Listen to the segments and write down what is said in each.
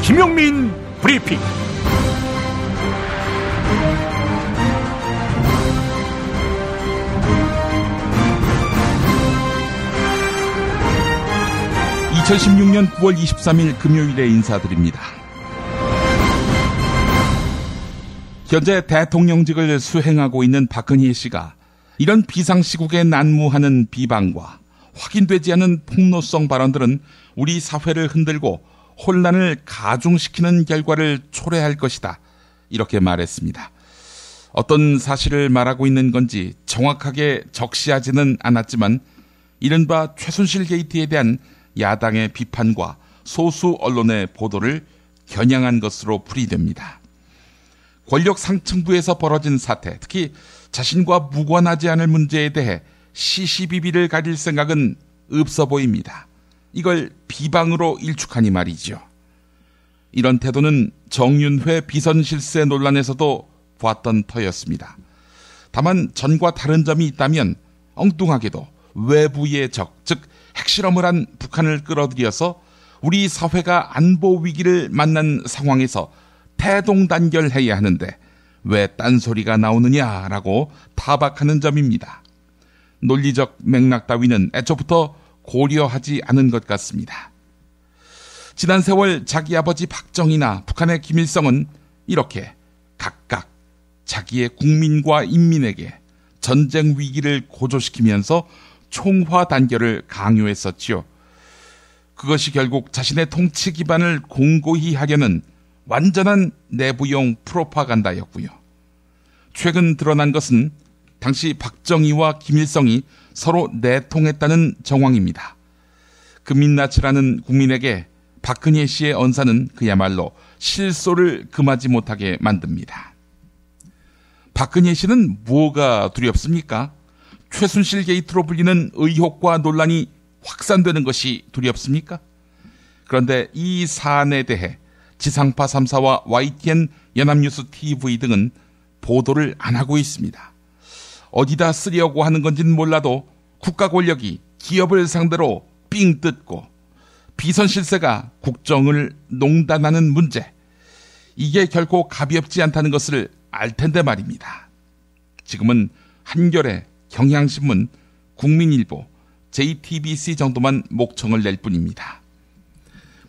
김용민 브리핑. (2016년 9월 23일) 금요일에 인사드립니다. 현재 대통령직을 수행하고 있는 박근혜 씨가 이런 비상시국에 난무하는 비방과 확인되지 않은 폭로성 발언들은 우리 사회를 흔들고 혼란을 가중시키는 결과를 초래할 것이다, 이렇게 말했습니다. 어떤 사실을 말하고 있는 건지 정확하게 적시하지는 않았지만 이른바 최순실 게이트에 대한 야당의 비판과 소수 언론의 보도를 겨냥한 것으로 풀이됩니다. 권력 상층부에서 벌어진 사태, 특히 자신과 무관하지 않을 문제에 대해 시시비비를 가릴 생각은 없어 보입니다. 이걸 비방으로 일축하니 말이죠. 이런 태도는 정윤회 비선실세 논란에서도 보았던 터였습니다. 다만 전과 다른 점이 있다면 엉뚱하게도 외부의 적, 즉 핵실험을 한 북한을 끌어들여서 우리 사회가 안보 위기를 만난 상황에서 태동단결해야 하는데 왜 딴소리가 나오느냐라고 타박하는 점입니다. 논리적 맥락 따위는 애초부터 고려하지 않은 것 같습니다. 지난 세월 자기 아버지 박정희나 북한의 김일성은 이렇게 각각 자기의 국민과 인민에게 전쟁 위기를 고조시키면서 총화 단결을 강요했었지요. 그것이 결국 자신의 통치 기반을 공고히 하려는 완전한 내부용 프로파간다였고요. 최근 드러난 것은 당시 박정희와 김일성이 서로 내통했다는 정황입니다. 금민나치라는 국민에게 박근혜 씨의 언사는 그야말로 실소를 금하지 못하게 만듭니다. 박근혜 씨는 뭐가 두렵습니까? 최순실 게이트로 불리는 의혹과 논란이 확산되는 것이 두렵습니까? 그런데 이 사안에 대해 지상파 3사와 YTN 연합뉴스 TV 등은 보도를 안 하고 있습니다. 어디다 쓰려고 하는 건지는 몰라도 국가 권력이 기업을 상대로 삥 뜯고 비선실세가 국정을 농단하는 문제, 이게 결코 가볍지 않다는 것을 알 텐데 말입니다. 지금은 한겨레, 경향신문, 국민일보, JTBC 정도만 목청을 낼 뿐입니다.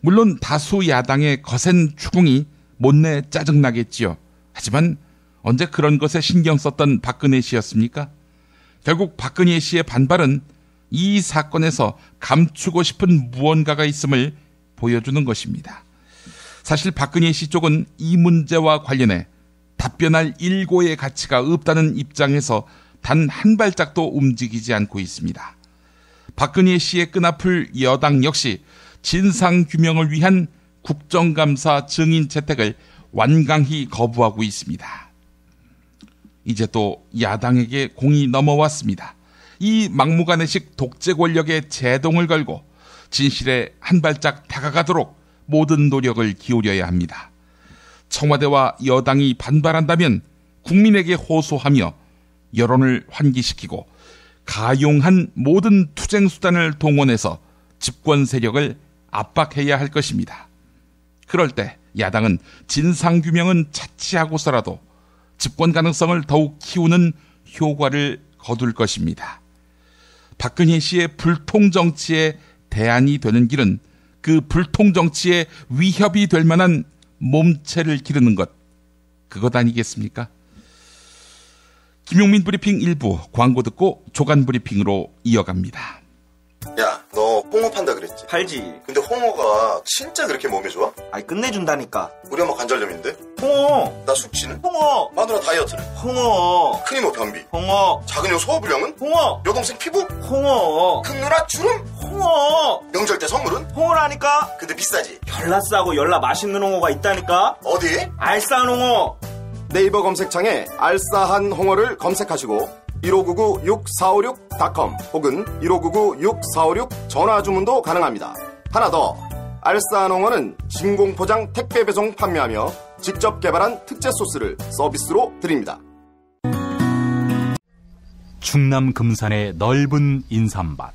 물론 다수 야당의 거센 추궁이 못내 짜증나겠지요. 하지만 언제 그런 것에 신경 썼던 박근혜 씨였습니까? 결국 박근혜 씨의 반발은 이 사건에서 감추고 싶은 무언가가 있음을 보여주는 것입니다. 사실 박근혜 씨 쪽은 이 문제와 관련해 답변할 일고의 가치가 없다는 입장에서 단 한 발짝도 움직이지 않고 있습니다. 박근혜 씨의 끈앞을 여당 역시 진상규명을 위한 국정감사 증인 채택을 완강히 거부하고 있습니다. 이제 또 야당에게 공이 넘어왔습니다. 이 막무가내식 독재 권력의 제동을 걸고 진실에 한 발짝 다가가도록 모든 노력을 기울여야 합니다. 청와대와 여당이 반발한다면 국민에게 호소하며 여론을 환기시키고 가용한 모든 투쟁 수단을 동원해서 집권 세력을 압박해야 할 것입니다. 그럴 때 야당은 진상규명은 차치하고서라도 집권 가능성을 더욱 키우는 효과를 거둘 것입니다. 박근혜 씨의 불통정치에 대안이 되는 길은 그 불통정치에 위협이 될 만한 몸체를 기르는 것, 그것 아니겠습니까? 김용민 브리핑 1부 광고 듣고 조간 브리핑으로 이어갑니다. 야, 너 홍어 판다 그랬지? 팔지. 근데 홍어가 진짜 그렇게 몸에 좋아? 아니 끝내준다니까. 우리 엄마 관절염인데? 홍어. 나 숙취는? 홍어. 마누라 다이어트는? 홍어. 큰 이모 변비? 홍어. 작은 형 소화불량은? 홍어. 여동생 피부? 홍어. 큰 누나 주름? 홍어. 명절 때 선물은? 홍어라니까. 근데 비싸지? 열나 싸고 열나 맛있는 홍어가 있다니까. 어디? 알싸한 홍어. 네이버 검색창에 알싸한 홍어를 검색하시고 1599-6456.com 혹은 1599-6456 전화 주문도 가능합니다. 하나 더, 알싸한 홍어는 진공포장 택배 배송 판매하며 직접 개발한 특제 소스를 서비스로 드립니다. 충남 금산의 넓은 인삼밭,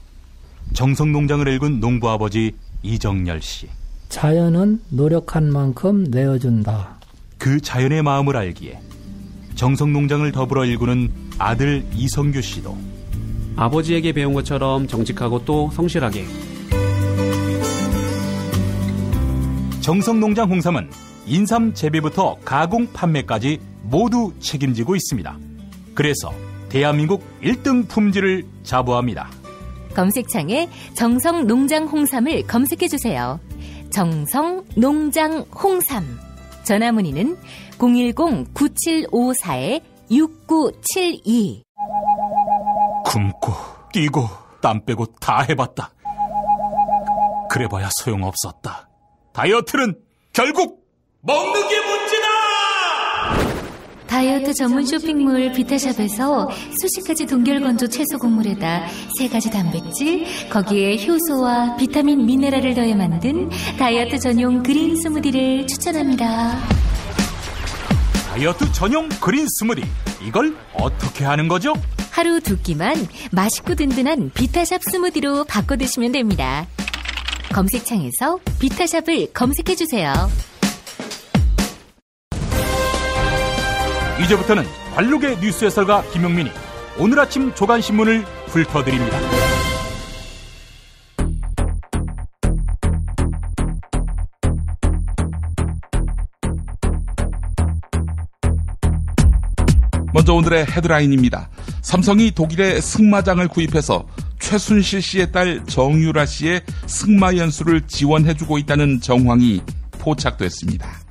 정성농장을 일군 농부아버지 이정열 씨. 자연은 노력한 만큼 내어준다. 그 자연의 마음을 알기에 정성농장을 더불어 일구는 아들 이성규 씨도 아버지에게 배운 것처럼 정직하고 또 성실하게. 정성농장 홍삼은 인삼 재배부터 가공 판매까지 모두 책임지고 있습니다. 그래서 대한민국 1등 품질을 자부합니다. 검색창에 정성농장 홍삼을 검색해주세요. 정성농장 홍삼. 전화문의는 010-9754-6972. 굶고 뛰고 땀 빼고 다 해봤다. 그래봐야 소용없었다. 다이어트는 결국 먹는 게 문제다! 다이어트 전문 쇼핑몰 비타샵에서 수십 가지 동결건조 채소 곡물에다 3가지 단백질, 거기에 효소와 비타민, 미네랄을 더해 만든 다이어트 전용 그린 스무디를 추천합니다. 다이어트 전용 그린 스무디, 이걸 어떻게 하는 거죠? 하루 2끼만 맛있고 든든한 비타샵 스무디로 바꿔 드시면 됩니다. 검색창에서 비타샵을 검색해주세요. 이제부터는 관록의 뉴스 해설가 김용민이 오늘 아침 조간신문을 훑어드립니다. 먼저 오늘의 헤드라인입니다. 삼성이 독일의 승마장을 구입해서 최순실 씨의 딸 정유라 씨의 승마 연수를 지원해주고 있다는 정황이 포착됐습니다.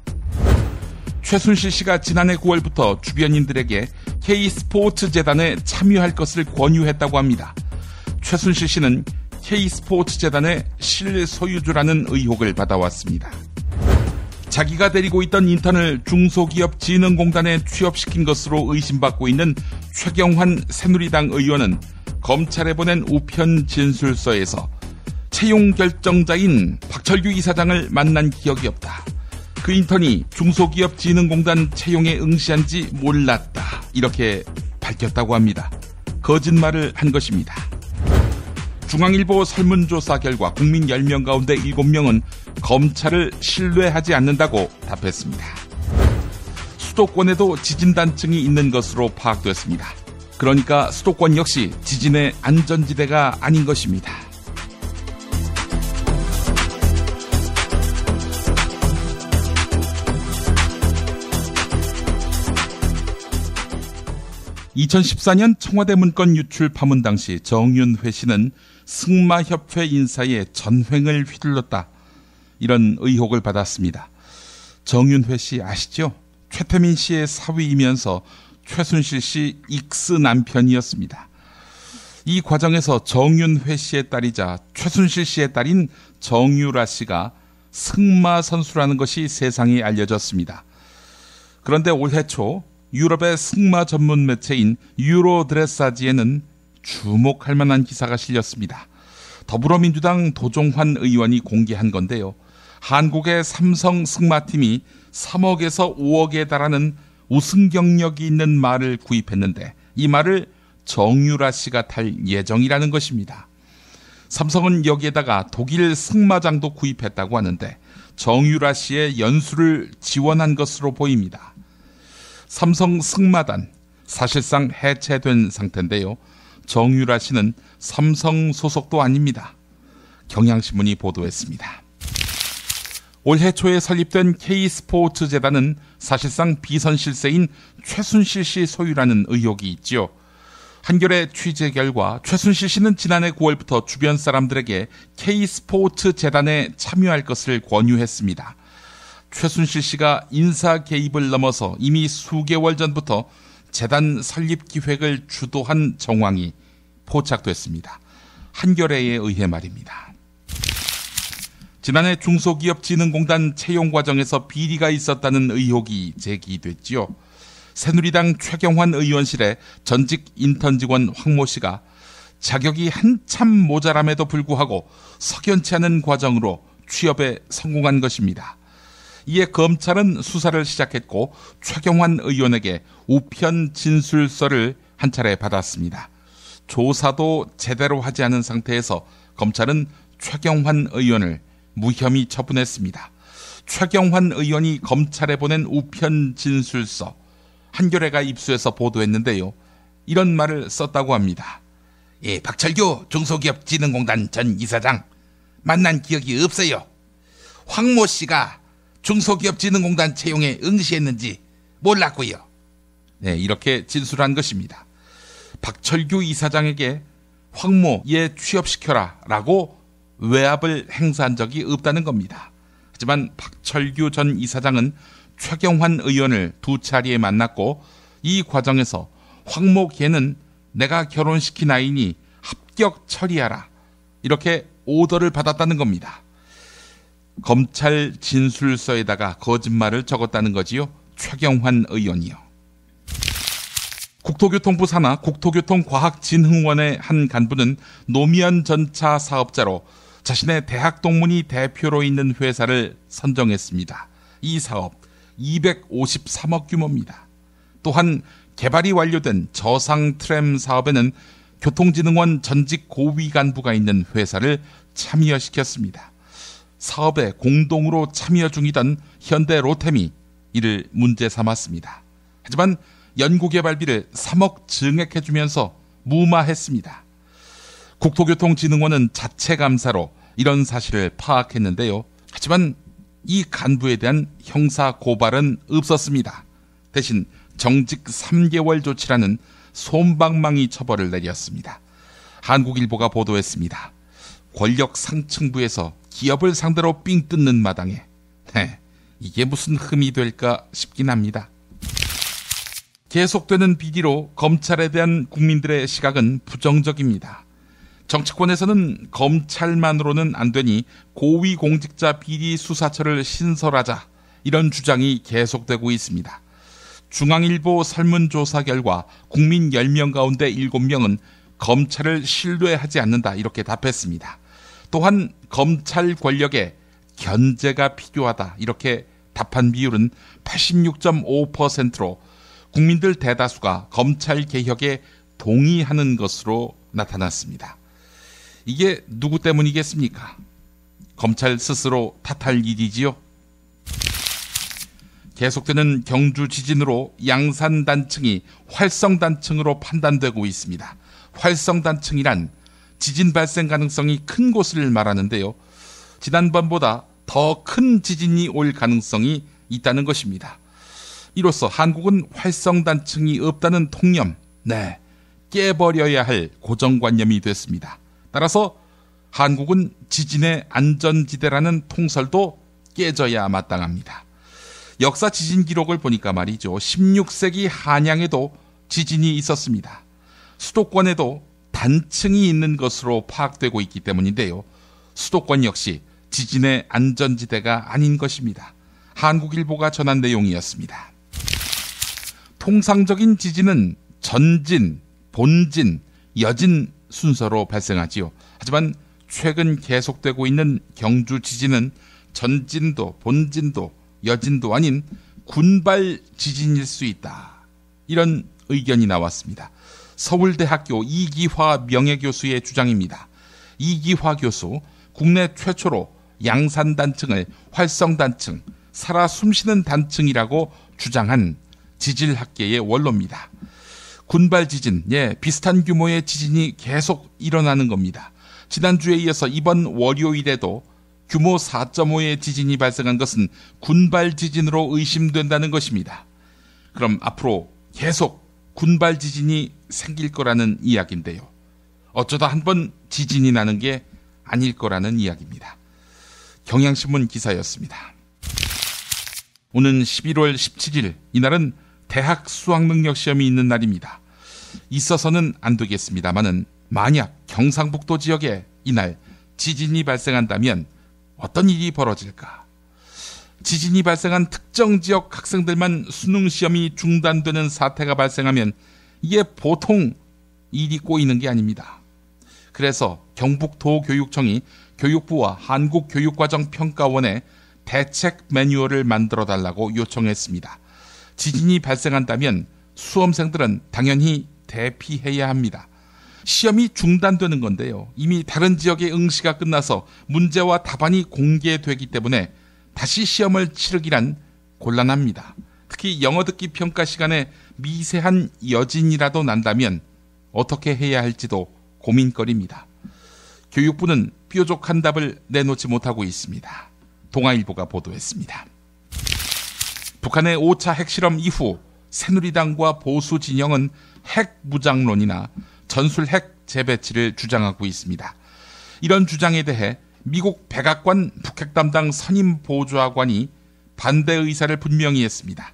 최순실 씨가 지난해 9월부터 주변인들에게 K스포츠 재단에 참여할 것을 권유했다고 합니다. 최순실 씨는 K스포츠 재단의 실소유주라는 의혹을 받아왔습니다. 자기가 데리고 있던 인턴을 중소기업진흥공단에 취업시킨 것으로 의심받고 있는 최경환 새누리당 의원은 검찰에 보낸 우편 진술서에서 채용 결정자인 박철규 이사장을 만난 기억이 없다. 그 인턴이 중소기업진흥공단 채용에 응시한지 몰랐다. 이렇게 밝혔다고 합니다. 거짓말을 한 것입니다. 중앙일보 설문조사 결과 국민 10명 가운데 7명은 검찰을 신뢰하지 않는다고 답했습니다. 수도권에도 지진단층이 있는 것으로 파악됐습니다. 그러니까 수도권 역시 지진의 안전지대가 아닌 것입니다. (2014년) 청와대 문건 유출 파문 당시 정윤회 씨는 승마협회 인사의 전횡을 휘둘렀다. 이런 의혹을 받았습니다. 정윤회 씨 아시죠? 최태민 씨의 사위이면서 최순실 씨 익스 남편이었습니다. 이 과정에서 정윤회 씨의 딸이자 최순실 씨의 딸인 정유라 씨가 승마 선수라는 것이 세상에 알려졌습니다. 그런데 올해 초 유럽의 승마 전문 매체인 유로드레사지에는 주목할 만한 기사가 실렸습니다. 더불어민주당 도종환 의원이 공개한 건데요. 한국의 삼성 승마팀이 3억에서 5억에 달하는 우승 경력이 있는 말을 구입했는데 이 말을 정유라 씨가 탈 예정이라는 것입니다. 삼성은 여기에다가 독일 승마장도 구입했다고 하는데 정유라 씨의 연수를 지원한 것으로 보입니다. 삼성 승마단 사실상 해체된 상태인데요. 정유라 씨는 삼성 소속도 아닙니다. 경향신문이 보도했습니다. 올해 초에 설립된 K스포츠 재단은 사실상 비선실세인 최순실 씨 소유라는 의혹이 있죠. 한겨레 취재 결과 최순실 씨는 지난해 9월부터 주변 사람들에게 K스포츠 재단에 참여할 것을 권유했습니다. 최순실 씨가 인사 개입을 넘어서 이미 수개월 전부터 재단 설립 기획을 주도한 정황이 포착됐습니다. 한겨레에 의해 말입니다. 지난해 중소기업진흥공단 채용 과정에서 비리가 있었다는 의혹이 제기됐지요. 새누리당 최경환 의원실의 전직 인턴 직원 황모 씨가 자격이 한참 모자람에도 불구하고 석연치 않은 과정으로 취업에 성공한 것입니다. 이에 검찰은 수사를 시작했고 최경환 의원에게 우편 진술서를 한 차례 받았습니다. 조사도 제대로 하지 않은 상태에서 검찰은 최경환 의원을 무혐의 처분했습니다. 최경환 의원이 검찰에 보낸 우편 진술서 한겨레가 입수해서 보도했는데요. 이런 말을 썼다고 합니다. 예, 박철규 중소기업진흥공단 전 이사장 만난 기억이 없어요. 황모 씨가 중소기업진흥공단 채용에 응시했는지 몰랐고요. 네, 이렇게 진술한 것입니다. 박철규 이사장에게 황모에 취업시켜라 라고 외압을 행사한 적이 없다는 겁니다. 하지만 박철규 전 이사장은 최경환 의원을 2차례에 만났고 이 과정에서 황모 걔는 내가 결혼시킨 아이니 합격 처리하라 이렇게 오더를 받았다는 겁니다. 검찰 진술서에다가 거짓말을 적었다는 거지요. 최경환 의원이요. 국토교통부 산하 국토교통과학진흥원의 한 간부는 노무현 전차 사업자로 자신의 대학 동문이 대표로 있는 회사를 선정했습니다. 이 사업 253억 규모입니다. 또한 개발이 완료된 저상 트램 사업에는 교통진흥원 전직 고위 간부가 있는 회사를 참여시켰습니다. 사업에 공동으로 참여 중이던 현대 로템이 이를 문제 삼았습니다. 하지만 연구개발비를 3억 증액해주면서 무마했습니다. 국토교통진흥원은 자체 감사로 이런 사실을 파악했는데요. 하지만 이 간부에 대한 형사 고발은 없었습니다. 대신 정직 3개월 조치라는 솜방망이 처벌을 내렸습니다. 한국일보가 보도했습니다. 권력 상층부에서 기업을 상대로 삥 뜯는 마당에 이게 무슨 흠이 될까 싶긴 합니다. 계속되는 비리로 검찰에 대한 국민들의 시각은 부정적입니다. 정치권에서는 검찰만으로는 안 되니 고위공직자 비리 수사처를 신설하자 이런 주장이 계속되고 있습니다. 중앙일보 설문조사 결과 국민 10명 가운데 7명은 검찰을 신뢰하지 않는다 이렇게 답했습니다. 또한 검찰 권력에 견제가 필요하다 이렇게 답한 비율은 86.5%로 국민들 대다수가 검찰 개혁에 동의하는 것으로 나타났습니다. 이게 누구 때문이겠습니까? 검찰 스스로 탓할 일이지요. 계속되는 경주 지진으로 양산단층이 활성단층으로 판단되고 있습니다. 활성단층이란 지진 발생 가능성이 큰 곳을 말하는데요. 지난번보다 더 큰 지진이 올 가능성이 있다는 것입니다. 이로써 한국은 활성단층이 없다는 통념, 깨버려야 할 고정관념이 됐습니다. 따라서 한국은 지진의 안전지대라는 통설도 깨져야 마땅합니다. 역사 지진 기록을 보니까 말이죠. 16세기 한양에도 지진이 있었습니다. 수도권에도 단층이 있는 것으로 파악되고 있기 때문인데요. 수도권 역시 지진의 안전지대가 아닌 것입니다. 한국일보가 전한 내용이었습니다. 통상적인 지진은 전진, 본진, 여진 순서로 발생하지요. 하지만 최근 계속되고 있는 경주 지진은 전진도, 본진도, 여진도 아닌 군발 지진일 수 있다. 이런 의견이 나왔습니다. 서울대학교 이기화 명예교수의 주장입니다. 이기화 교수, 국내 최초로 양산단층을 활성단층, 살아 숨쉬는 단층이라고 주장한 지질학계의 원로입니다. 군발 지진, 비슷한 규모의 지진이 계속 일어나는 겁니다. 지난주에 이어서 이번 월요일에도 규모 4.5의 지진이 발생한 것은 군발 지진으로 의심된다는 것입니다. 그럼 앞으로 계속 군발 지진이 생길 거라는 이야기인데요. 어쩌다 한번 지진이 나는 게 아닐 거라는 이야기입니다. 경향신문 기사였습니다. 오는 11월 17일, 이날은 대학 수학능력시험이 있는 날입니다. 있어서는 안 되겠습니다만은 만약 경상북도 지역에 이날 지진이 발생한다면 어떤 일이 벌어질까? 지진이 발생한 특정 지역 학생들만 수능시험이 중단되는 사태가 발생하면 이게 보통 일이 꼬이는 게 아닙니다. 그래서 경북도교육청이 교육부와 한국교육과정평가원에 대책 매뉴얼을 만들어달라고 요청했습니다. 지진이 발생한다면 수험생들은 당연히 대피해야 합니다. 시험이 중단되는 건데요. 이미 다른 지역의 응시가 끝나서 문제와 답안이 공개되기 때문에 다시 시험을 치르기란 곤란합니다. 특히 영어 듣기 평가 시간에 미세한 여진이라도 난다면 어떻게 해야 할지도 고민거리입니다. 교육부는 뾰족한 답을 내놓지 못하고 있습니다. 동아일보가 보도했습니다. 북한의 5차 핵실험 이후 새누리당과 보수 진영은 핵 무장론이나 전술 핵 재배치를 주장하고 있습니다. 이런 주장에 대해 미국 백악관 북핵 담당 선임 보좌관이 반대 의사를 분명히 했습니다.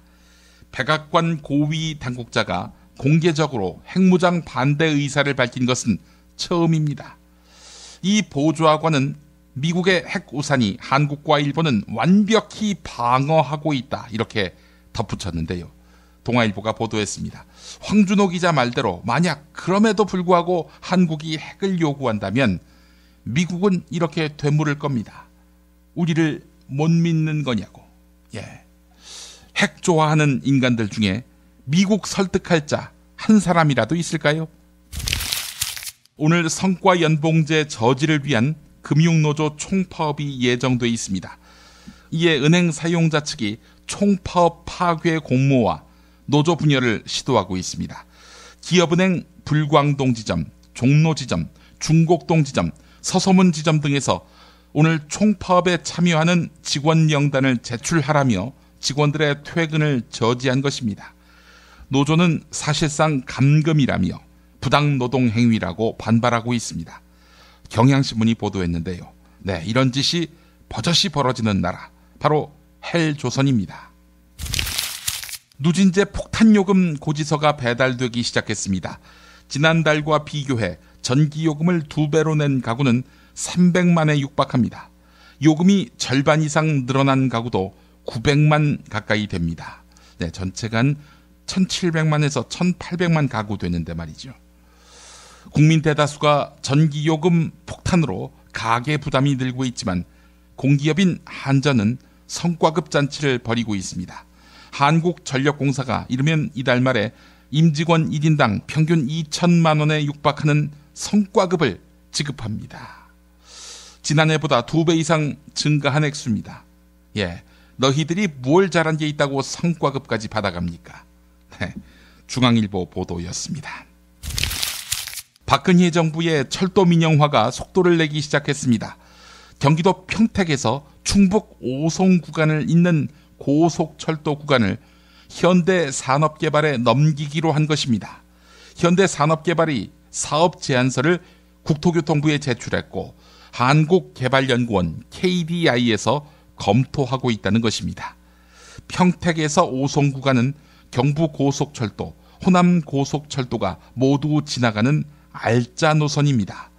백악관 고위 당국자가 공개적으로 핵무장 반대 의사를 밝힌 것은 처음입니다. 이 보좌관은 미국의 핵 우산이 한국과 일본은 완벽히 방어하고 있다, 이렇게 덧붙였는데요. 동아일보가 보도했습니다. 황준호 기자 말대로 만약 그럼에도 불구하고 한국이 핵을 요구한다면 미국은 이렇게 되물을 겁니다. 우리를 못 믿는 거냐고. 핵 좋아하는 인간들 중에 미국 설득할 자 한 사람이라도 있을까요? 오늘 성과 연봉제 저지를 위한 금융노조 총파업이 예정돼 있습니다. 이에 은행 사용자 측이 총파업 파괴 공모와 노조 분열을 시도하고 있습니다. 기업은행 불광동 지점, 종로 지점, 중곡동 지점, 서소문 지점 등에서 오늘 총파업에 참여하는 직원 명단을 제출하라며 직원들의 퇴근을 저지한 것입니다. 노조는 사실상 감금이라며 부당노동 행위라고 반발하고 있습니다. 경향신문이 보도했는데요. 이런 짓이 버젓이 벌어지는 나라, 바로 헬조선입니다. 누진제 폭탄요금 고지서가 배달되기 시작했습니다. 지난달과 비교해 전기요금을 2배로 낸 가구는 300만에 육박합니다. 요금이 절반 이상 늘어난 가구도 900만 가까이 됩니다. 전체가 한 1700만에서 1800만 가구 되는데 말이죠. 국민 대다수가 전기요금 폭탄으로 가계 부담이 늘고 있지만 공기업인 한전은 성과급 잔치를 벌이고 있습니다. 한국전력공사가 이르면 이달 말에 임직원 1인당 평균 2천만 원에 육박하는 성과급을 지급합니다. 지난해보다 2배 이상 증가한 액수입니다. 너희들이 뭘 잘한 게 있다고 성과급까지 받아갑니까? 중앙일보 보도였습니다. 박근혜 정부의 철도 민영화가 속도를 내기 시작했습니다. 경기도 평택에서 충북 오송 구간을 잇는 고속철도 구간을 현대산업개발에 넘기기로 한 것입니다. 현대산업개발이 사업 제안서를 국토교통부에 제출했고 한국개발연구원 KDI에서 검토하고 있다는 것입니다. 평택에서 오송 구간은 경부고속철도, 호남고속철도가 모두 지나가는 알짜 노선입니다.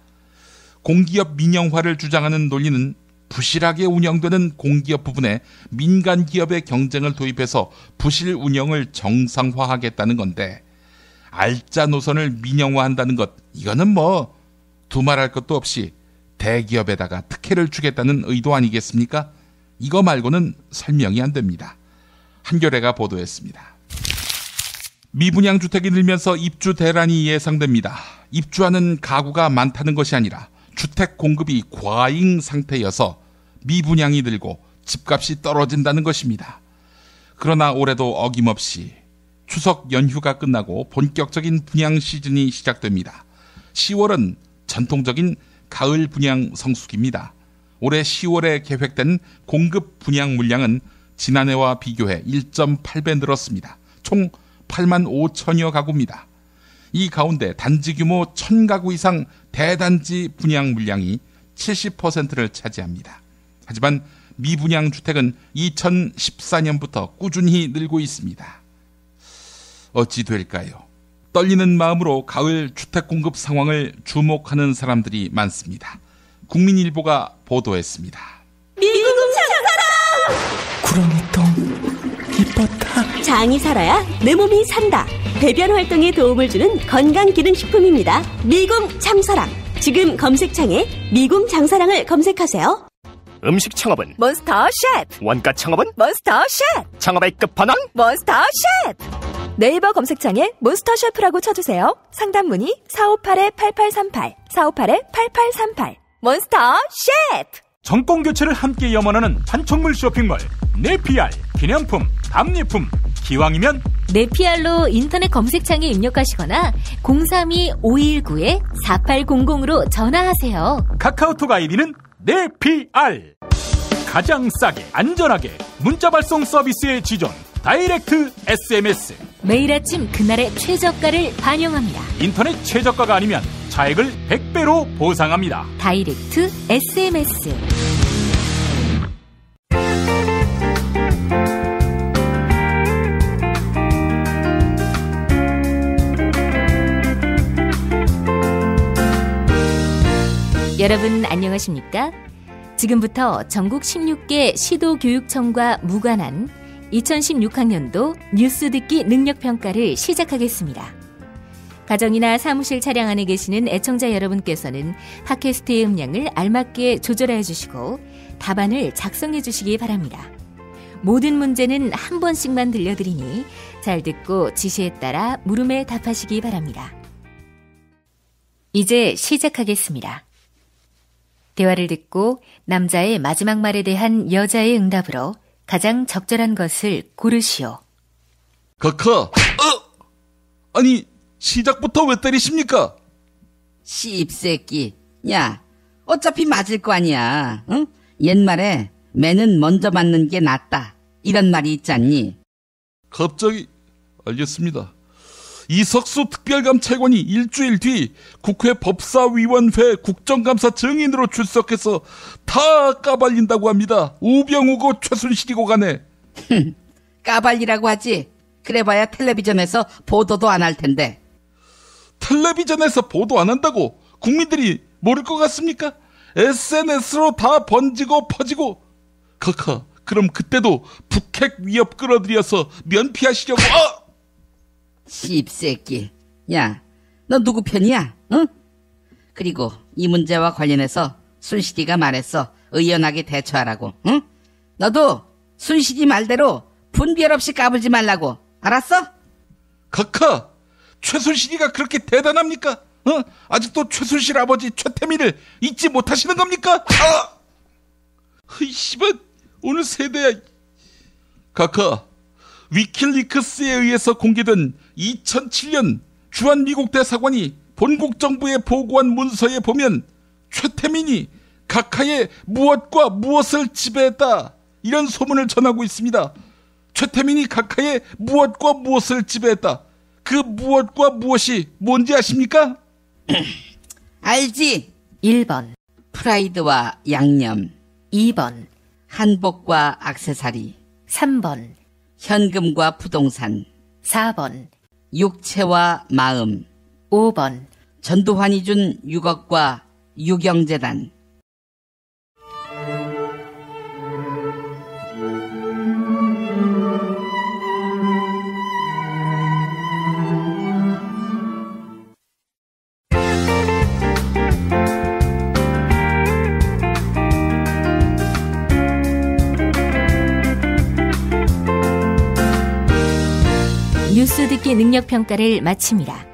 공기업 민영화를 주장하는 논리는 부실하게 운영되는 공기업 부분에 민간 기업의 경쟁을 도입해서 부실 운영을 정상화하겠다는 건데, 알짜 노선을 민영화한다는 것, 이거는 두말할 것도 없이 대기업에다가 특혜를 주겠다는 의도 아니겠습니까? 이거 말고는 설명이 안 됩니다. 한겨레가 보도했습니다. 미분양 주택이 늘면서 입주 대란이 예상됩니다. 입주하는 가구가 많다는 것이 아니라 주택 공급이 과잉 상태여서 미분양이 늘고 집값이 떨어진다는 것입니다. 그러나 올해도 어김없이 추석 연휴가 끝나고 본격적인 분양 시즌이 시작됩니다. 10월은 전통적인 가을 분양 성수기입니다. 올해 10월에 계획된 공급 분양 물량은 지난해와 비교해 1.8배 늘었습니다. 총 8만 5천여 가구입니다. 이 가운데 단지 규모 1000가구 이상 대단지 분양 물량이 70%를 차지합니다. 하지만 미분양 주택은 2014년부터 꾸준히 늘고 있습니다. 어찌 될까요? 떨리는 마음으로 가을 주택 공급 상황을 주목하는 사람들이 많습니다. 국민일보가 보도했습니다. 미국 장사랑! 구렁이똥 이뻤다. 장이 살아야 내 몸이 산다. 배변 활동에 도움을 주는 건강기능식품입니다. 미궁 장사랑. 지금 검색창에 미궁 장사랑을 검색하세요. 음식 창업은 몬스터 셰프. 원가 창업은 몬스터 셰프. 창업의 끝판왕 몬스터 셰프. 네이버 검색창에 몬스터 셰프라고 쳐주세요. 상담 문의 458-8838, 458-8838. 몬스터 셰프! 정권 교체를 함께 염원하는 판촉물 쇼핑몰 네피알. 기념품, 답례품, 기왕이면 네피알로 인터넷 검색창에 입력하시거나 032-519-4800으로 전화하세요. 카카오톡 아이디는 네피알. 가장 싸게 안전하게 문자 발송 서비스의 지존 다이렉트 SMS. 매일 아침 그날의 최저가를 반영합니다. 인터넷 최저가가 아니면 차액을 100배로 보상합니다. 다이렉트 SMS. 여러분 안녕하십니까? 지금부터 전국 16개 시도교육청과 무관한 2016학년도 뉴스 듣기 능력평가를 시작하겠습니다. 가정이나 사무실 차량 안에 계시는 애청자 여러분께서는 팟캐스트의 음량을 알맞게 조절해 주시고 답안을 작성해 주시기 바랍니다. 모든 문제는 한 번씩만 들려드리니 잘 듣고 지시에 따라 물음에 답하시기 바랍니다. 이제 시작하겠습니다. 대화를 듣고 남자의 마지막 말에 대한 여자의 응답으로 가장 적절한 것을 고르시오. 카카. 아니 시작부터 왜 때리십니까? 씹새끼. 야, 어차피 맞을 거 아니야. 응? 옛말에 매는 먼저 맞는 게 낫다 이런 말이 있잖니. 갑자기 알겠습니다. 이석수 특별감찰관이 일주일 뒤 국회 법사위원회 국정감사 증인으로 출석해서 다 까발린다고 합니다. 우병우고 최순실이고 간에. 까발리라고 하지. 그래봐야 텔레비전에서 보도도 안 할 텐데. 텔레비전에서 보도 안 한다고 국민들이 모를 것 같습니까? SNS로 다 번지고 퍼지고. 카카, 그럼 그때도 북핵 위협 끌어들여서 면피하시려고. 씹새끼. 야, 너 누구 편이야? 응? 그리고 이 문제와 관련해서 순실이가 말했어. 의연하게 대처하라고. 응? 너도 순실이 말대로 분별 없이 까불지 말라고. 알았어? 카카, 최순실이가 그렇게 대단합니까? 아직도 최순실 아버지 최태민을 잊지 못하시는 겁니까? 씨발, 오늘 세대야. 카카, 위킬리크스에 의해서 공개된 2007년 주한 미국 대사관이 본국 정부에 보고한 문서에 보면 최태민이 카카의 무엇과 무엇을 지배했다 이런 소문을 전하고 있습니다. 최태민이 카카의 무엇과 무엇을 지배했다. 그 무엇과 무엇이 뭔지 아십니까? 알지. 1번 프라이드와 양념. 2번 한복과 액세서리. 3번 현금과 부동산. 4번 육체와 마음. 5번 전두환이 준 6억과 유경재단. 뉴스 듣기 능력평가를 마칩니다.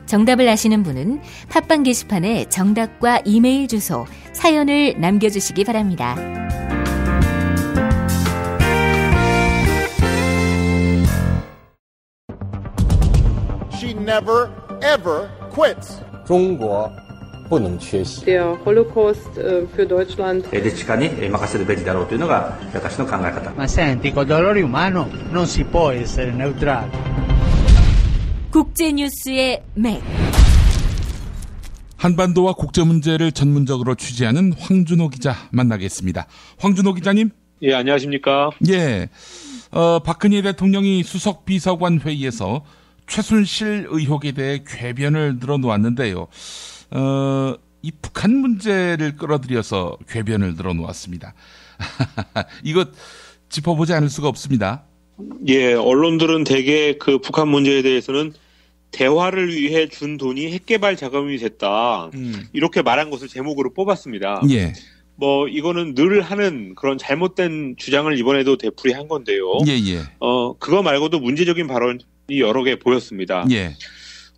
정답을 아시는 분은 팟빵 게시판에 정답과 이메일 주소, 사연을 남겨주시기 바랍니다. She never ever quits. 中国不能缺席。 Der Holocaust für Deutschland. ed 시간이任せるべきだろうというのが私の考え方. Ma senti, col dolore umano non si può essere neutrali. 국제 뉴스의 맥. 한반도와 국제 문제를 전문적으로 취재하는 황준호 기자 만나겠습니다. 황준호 기자님. 예, 안녕하십니까? 예. 박근혜 대통령이 수석 비서관 회의에서 최순실 의혹에 대해 궤변을 늘어놓았는데요. 이 북한 문제를 끌어들여서 궤변을 늘어놓았습니다. 이거 짚어보지 않을 수가 없습니다. 예, 언론들은 대개 그 북한 문제에 대해서는 대화를 위해 준 돈이 핵개발 자금이 됐다. 이렇게 말한 것을 제목으로 뽑았습니다. 예. 뭐 이거는 늘 하는 그런 잘못된 주장을 이번에도 되풀이한 건데요. 예. 그거 말고도 문제적인 발언 여러 개 보였습니다. 예.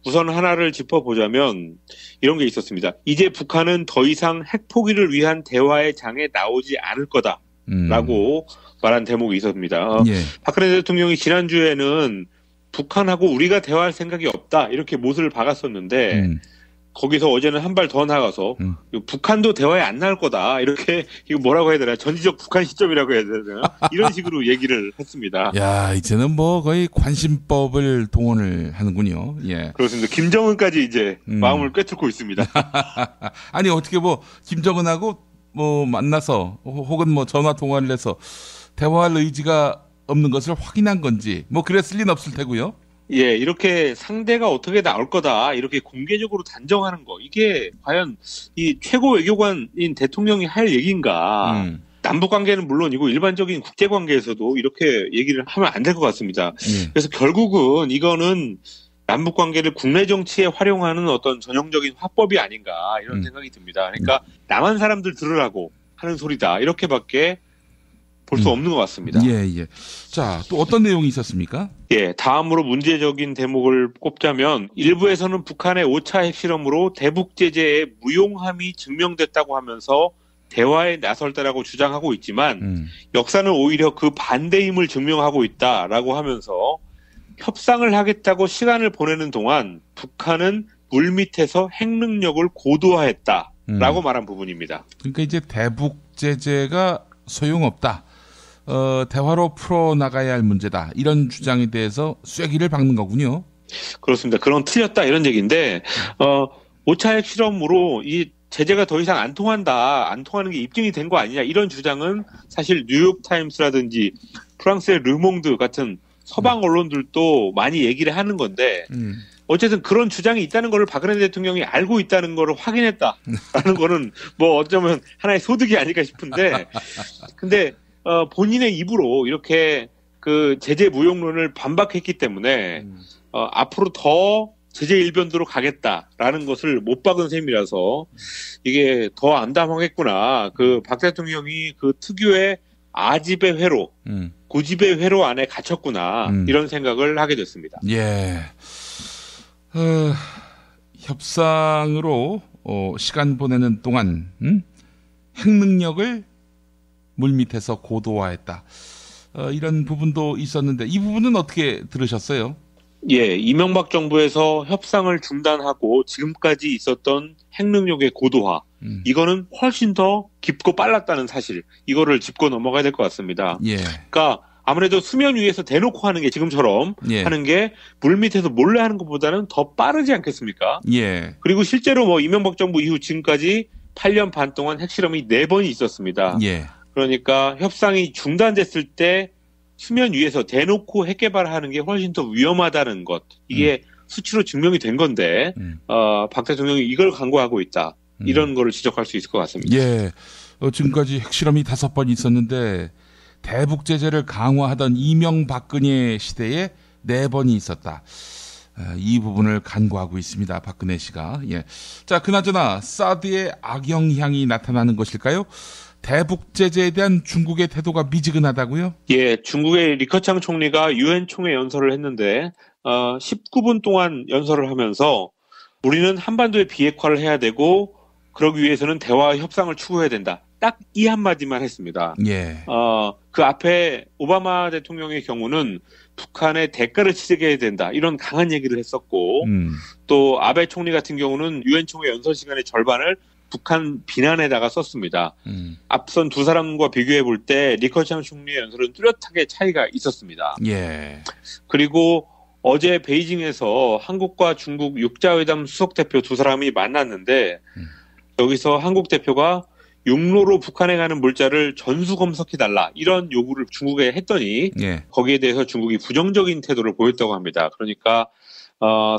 우선 하나를 짚어보자면 이런 게 있었습니다. 이제 북한은 더 이상 핵 포기를 위한 대화의 장에 나오지 않을 거다라고 말한 대목이 있었습니다. 예. 박근혜 대통령이 지난주에는 북한하고 우리가 대화할 생각이 없다 이렇게 못을 박았었는데 거기서 어제는 한 발 더 나가서 북한도 대화에 안 나올 거다 이렇게 이거 뭐라고 해야 되나 전지적 북한 시점이라고 해야 되나 이런 식으로 얘기를 했습니다. 야 이제는 뭐 거의 관심법을 동원을 하는군요. 예. 그렇습니다. 김정은까지 이제 마음을 꿰뚫고 있습니다. 아니 어떻게 뭐 김정은하고 뭐 만나서 혹은 뭐 전화 통화를 해서 대화할 의지가 없는 것을 확인한 건지 뭐 그랬을 리는 없을 테고요. 예, 이렇게 상대가 어떻게 나올 거다 이렇게 공개적으로 단정하는 거 이게 과연 이 최고 외교관인 대통령이 할 얘기인가? 남북 관계는 물론이고 일반적인 국제 관계에서도 이렇게 얘기를 하면 안 될 것 같습니다. 그래서 결국은 이거는 남북 관계를 국내 정치에 활용하는 어떤 전형적인 화법이 아닌가 이런 생각이 듭니다. 그러니까 남한 사람들 들으라고 하는 소리다 이렇게밖에 볼 수 없는 것 같습니다. 예. 자, 또 어떤 내용이 있었습니까? 예, 다음으로 문제적인 대목을 꼽자면 일부에서는 북한의 5차 핵실험으로 대북 제재의 무용함이 증명됐다고 하면서 대화에 나설다라고 주장하고 있지만 역사는 오히려 그 반대임을 증명하고 있다라고 하면서 협상을 하겠다고 시간을 보내는 동안 북한은 물밑에서 핵 능력을 고도화했다라고 말한 부분입니다. 그러니까 이제 대북 제재가 소용없다. 대화로 풀어나가야 할 문제다. 이런 주장에 대해서 쐐기를 박는 거군요. 그렇습니다. 그런 틀렸다 이런 얘기인데 5차 핵실험으로 이 제재가 더 이상 안 통한다. 안 통하는 게 입증이 된 거 아니냐. 이런 주장은 사실 뉴욕타임스라든지 프랑스의 르몽드 같은 서방 언론들도 많이 얘기를 하는 건데 어쨌든 그런 주장이 있다는 걸 박근혜 대통령이 알고 있다는 걸 확인했다라는 거는 뭐 어쩌면 하나의 소득이 아닐까 싶은데 근데 본인의 입으로 이렇게 그 제재 무용론을 반박했기 때문에 앞으로 더 제재 일변도로 가겠다라는 것을 못 박은 셈이라서 이게 더 암담하겠구나. 그 박 대통령이 그 특유의 아집의 회로, 고집의 회로 안에 갇혔구나. 이런 생각을 하게 됐습니다. 예. 협상으로 시간 보내는 동안 핵 능력을 물밑에서 고도화했다. 이런 부분도 있었는데 이 부분은 어떻게 들으셨어요? 예, 이명박 정부에서 협상을 중단하고 지금까지 있었던 핵 능력의 고도화 이거는 훨씬 더 깊고 빨랐다는 사실 이거를 짚고 넘어가야 될 것 같습니다. 예. 그러니까 아무래도 수면 위에서 대놓고 하는 게 지금처럼 하는 게 물밑에서 몰래 하는 것보다는 더 빠르지 않겠습니까? 예. 그리고 실제로 뭐 이명박 정부 이후 지금까지 8년 반 동안 핵실험이 4번이 있었습니다. 예. 그러니까 협상이 중단됐을 때 수면 위에서 대놓고 핵 개발하는 게 훨씬 더 위험하다는 것. 이게 수치로 증명이 된 건데 박 대통령이 이걸 강구하고 있다. 이런 거를 지적할 수 있을 것 같습니다. 예. 지금까지 핵실험이 5번 있었는데 대북 제재를 강화하던 이명박근혜 시대에 4번이 있었다. 이 부분을 간구하고 있습니다. 박근혜 씨가. 예. 자, 그나저나 사드의 악영향이 나타나는 것일까요? 대북 제재에 대한 중국의 태도가 미지근하다고요? 예, 중국의 리커창 총리가 유엔 총회 연설을 했는데 19분 동안 연설을 하면서 우리는 한반도의 비핵화를 해야 되고 그러기 위해서는 대화와 협상을 추구해야 된다. 딱 이 한마디만 했습니다. 예. 그 앞에 오바마 대통령의 경우는 북한의 대가를 치르게 해야 된다. 이런 강한 얘기를 했었고 또 아베 총리 같은 경우는 유엔 총회 연설 시간의 절반을 북한 비난에다가 썼습니다. 앞선 두 사람과 비교해 볼 때 리커창 총리의 연설은 뚜렷하게 차이가 있었습니다. 예. 그리고 어제 베이징에서 한국과 중국 육자회담 수석대표 두 사람이 만났는데 여기서 한국 대표가 육로로 북한에 가는 물자를 전수검석해달라 이런 요구를 중국에 했더니 거기에 대해서 중국이 부정적인 태도를 보였다고 합니다. 그러니까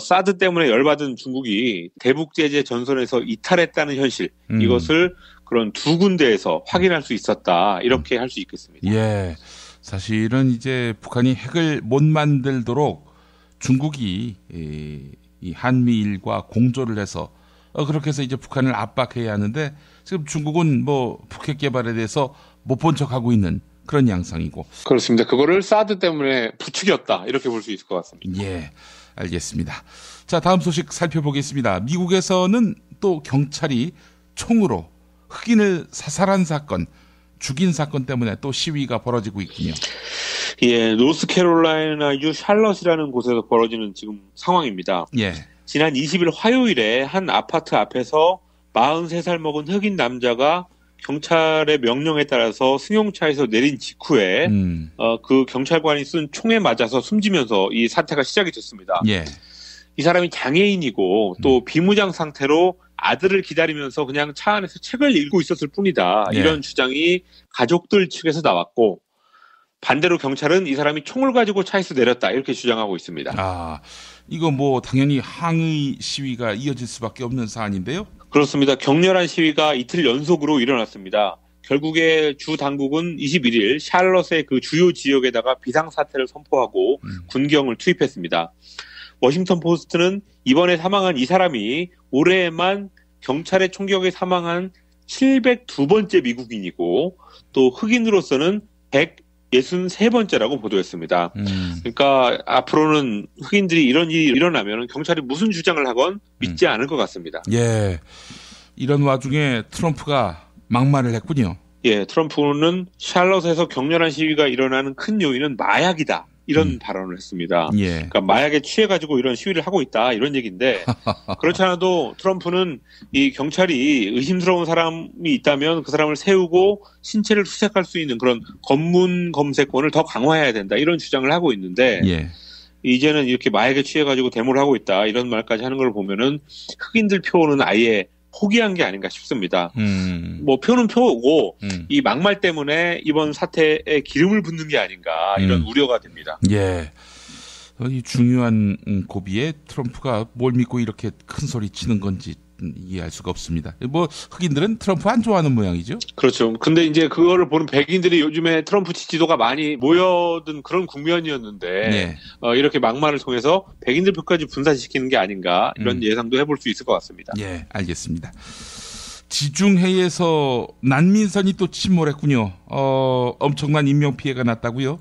사드 때문에 열받은 중국이 대북 제재 전선에서 이탈했다는 현실 이것을 그런 두 군데에서 확인할 수 있었다 이렇게 할 수 있겠습니다. 예, 사실은 이제 북한이 핵을 못 만들도록 중국이 이 한미일과 공조를 해서 그렇게 해서 이제 북한을 압박해야 하는데 지금 중국은 뭐 북핵 개발에 대해서 못 본 척하고 있는 그런 양상이고. 그렇습니다. 그거를 사드 때문에 부추겼다 이렇게 볼 수 있을 것 같습니다. 예, 알겠습니다. 자, 다음 소식 살펴보겠습니다. 미국에서는 또 경찰이 총으로 흑인을 사살한 사건, 죽인 사건 때문에 또 시위가 벌어지고 있군요. 예, 노스캐롤라이나주 샬럿이라는 곳에서 벌어지는 지금 상황입니다. 예. 지난 20일 화요일에 한 아파트 앞에서 43살 먹은 흑인 남자가 경찰의 명령에 따라서 승용차에서 내린 직후에 그 경찰관이 쓴 총에 맞아서 숨지면서 이 사태가 시작이 됐습니다. 예. 이 사람이 장애인이고 또 비무장 상태로 아들을 기다리면서 그냥 차 안에서 책을 읽고 있었을 뿐이다. 예. 이런 주장이 가족들 측에서 나왔고 반대로 경찰은 이 사람이 총을 가지고 차에서 내렸다 이렇게 주장하고 있습니다. 아, 이거 뭐 당연히 항의 시위가 이어질 수밖에 없는 사안인데요. 그렇습니다. 격렬한 시위가 이틀 연속으로 일어났습니다. 결국에 주 당국은 21일 샬럿의 그 주요 지역에다가 비상사태를 선포하고 군경을 투입했습니다. 워싱턴 포스트는 이번에 사망한 이 사람이 올해에만 경찰의 총격에 사망한 702번째 미국인이고 또 흑인으로서는 163번째라고 보도했습니다. 그러니까 앞으로는 흑인들이 이런 일이 일어나면 경찰이 무슨 주장을 하건 믿지 않을 것 같습니다. 예, 이런 와중에 트럼프가 막말을 했군요. 예, 트럼프는 샬럿에서 격렬한 시위가 일어나는 큰 요인은 마약이다. 이런 발언을 했습니다. 예. 그러니까 마약에 취해가지고 이런 시위를 하고 있다 이런 얘기인데 그렇지 않아도 트럼프는 이 경찰이 의심스러운 사람이 있다면 그 사람을 세우고 신체를 수색할 수 있는 그런 검문 검색권을 더 강화해야 된다 이런 주장을 하고 있는데 예. 이제는 이렇게 마약에 취해가지고 데모를 하고 있다 이런 말까지 하는 걸 보면은 흑인들 표는 아예 포기한 게 아닌가 싶습니다. 뭐 표는 표고 이 막말 때문에 이번 사태에 기름을 붓는 게 아닌가 이런 우려가 됩니다. 예, 이 중요한 고비에 트럼프가 뭘 믿고 이렇게 큰 소리 치는 건지 이해할 수가 없습니다. 뭐 흑인들은 트럼프 안 좋아하는 모양이죠. 그렇죠. 근데 이제 그거를 보는 백인들이 요즘에 트럼프 지지도가 많이 모여든 그런 국면이었는데 예. 이렇게 막말을 통해서 백인들 표까지 분산시키는 게 아닌가 이런 예상도 해볼 수 있을 것 같습니다. 예, 알겠습니다. 지중해에서 난민선이 또 침몰했군요. 엄청난 인명피해가 났다고요?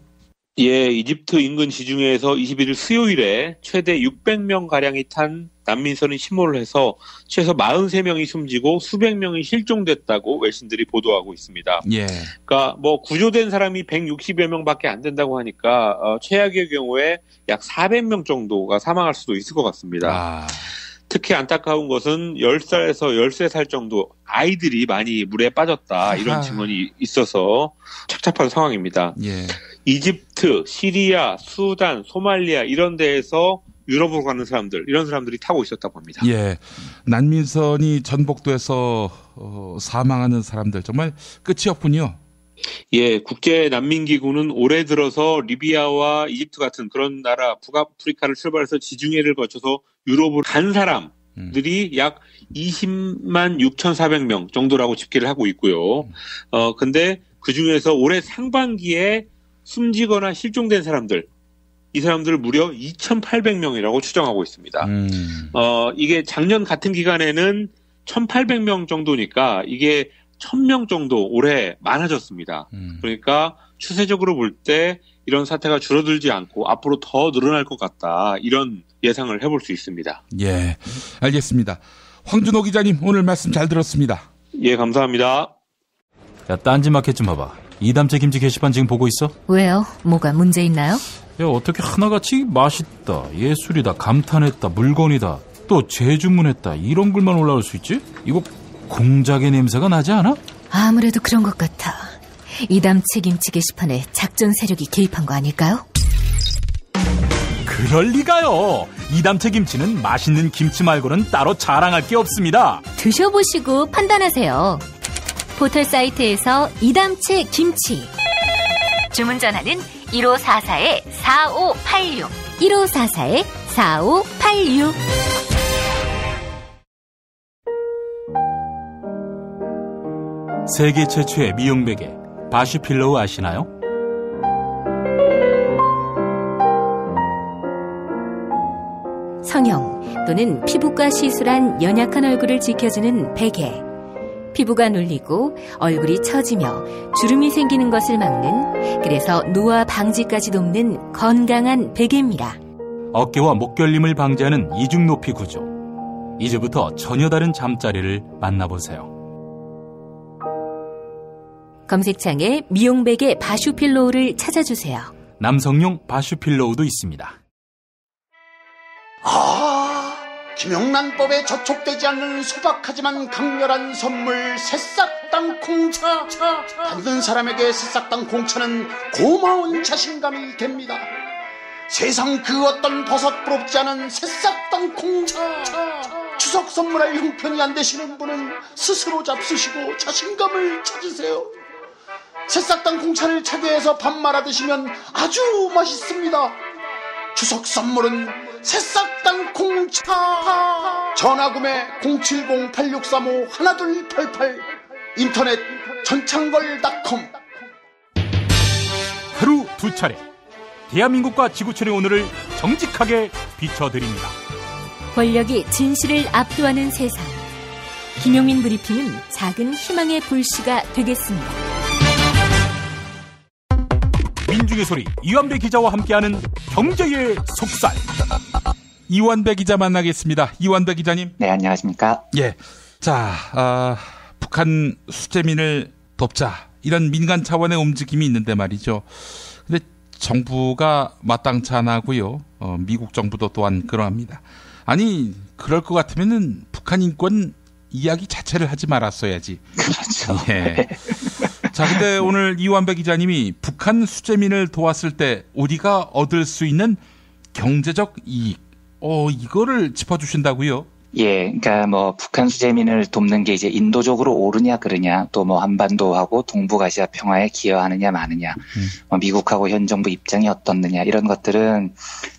예, 이집트 인근 지중해에서 21일 수요일에 최대 600명가량이 탄 난민선이 침몰을 해서 최소 43명이 숨지고 수백 명이 실종됐다고 외신들이 보도하고 있습니다. 예. 그러니까 뭐 구조된 사람이 160여 명밖에 안 된다고 하니까 최악의 경우에 약 400명 정도가 사망할 수도 있을 것 같습니다. 특히 안타까운 것은 10살에서 13살 정도 아이들이 많이 물에 빠졌다 이런 증언이 있어서 착잡한 상황입니다. 예. 이집트, 시리아, 수단, 소말리아 이런 데에서 유럽으로 가는 사람들 이런 사람들이 타고 있었다고 합니다. 예, 난민선이 전복돼서 사망하는 사람들 정말 끝이 없군요. 예, 국제난민기구는 올해 들어서 리비아와 이집트 같은 그런 나라 북아프리카를 출발해서 지중해를 거쳐서 유럽으로 간 사람들이 약 20만 6,400명 정도라고 집계를 하고 있고요. 근데 그 중에서 올해 상반기에 숨지거나 실종된 사람들, 이 사람들 무려 2,800명이라고 추정하고 있습니다. 이게 작년 같은 기간에는 1,800명 정도니까 이게 1,000명 정도 올해 많아졌습니다. 그러니까 추세적으로 볼 때 이런 사태가 줄어들지 않고 앞으로 더 늘어날 것 같다. 이런 예상을 해볼 수 있습니다. 예, 알겠습니다. 황준호 기자님 오늘 말씀 잘 들었습니다. 예, 감사합니다. 야, 딴지마켓 좀 봐봐. 이담채 김치 게시판 지금 보고 있어? 왜요? 뭐가 문제 있나요? 야, 어떻게 하나같이 맛있다, 예술이다, 감탄했다, 물건이다, 또 재주문했다 이런 글만 올라올 수 있지? 이거 공작의 냄새가 나지 않아? 아무래도 그런 것 같아. 이담채 김치 게시판에 작전 세력이 개입한 거 아닐까요? 그럴 리가요. 이담채 김치는 맛있는 김치 말고는 따로 자랑할 게 없습니다. 드셔보시고 판단하세요. 포털 사이트에서 이담채 김치. 주문 전화는 1544-4586. 1544-4586. 세계 최초의 미용 베개 바쉬필로우 아시나요? 성형 또는 피부과 시술한 연약한 얼굴을 지켜주는 베개. 피부가 눌리고 얼굴이 처지며 주름이 생기는 것을 막는, 그래서 노화 방지까지 돕는 건강한 베개입니다. 어깨와 목 결림을 방지하는 이중 높이 구조. 이제부터 전혀 다른 잠자리를 만나보세요. 검색창에 미용베개 바슈필로우를 찾아주세요. 남성용 바슈필로우도 있습니다. 김영란법에 저촉되지 않는 소박하지만 강렬한 선물 새싹 땅콩차. 받는 사람에게 새싹 땅콩차는 고마운 자신감이 됩니다. 세상 그 어떤 버섯 부럽지 않은 새싹 땅콩차. 추석 선물할 형편이 안 되시는 분은 스스로 잡수시고 자신감을 찾으세요. 새싹 땅콩차를 차게해서 밥 말아 드시면 아주 맛있습니다. 추석 선물은 새싹 땅콩차. 전화구매 070-8635-1288. 인터넷 전창걸닷컴. 하루 두 차례 대한민국과 지구촌의 오늘을 정직하게 비춰드립니다. 권력이 진실을 압도하는 세상. 김용민 브리핑은 작은 희망의 불씨가 되겠습니다. 민중의 소리 이완배 기자와 함께하는 경제의 속살. 이완배 기자 만나겠습니다. 이완배 기자님. 네, 안녕하십니까. 예. 자, 북한 수재민을 돕자, 이런 민간 차원의 움직임이 있는데 말이죠. 근데 정부가 마땅치 않아 하고요. 미국 정부도 또한 그러합니다. 아니, 그럴 것 같으면은 북한 인권 이야기 자체를 하지 말았어야지. 그렇죠. 예. 자, 근데 오늘 이완배 기자님이 북한 수재민을 도왔을 때 우리가 얻을 수 있는 경제적 이익, 이거를 짚어주신다고요? 예, 그러니까 뭐 북한 수재민을 돕는 게 이제 인도적으로 옳으냐 그르냐, 또 뭐 한반도하고 동북아시아 평화에 기여하느냐 마느냐, 미국하고 현 정부 입장이 어떻느냐, 이런 것들은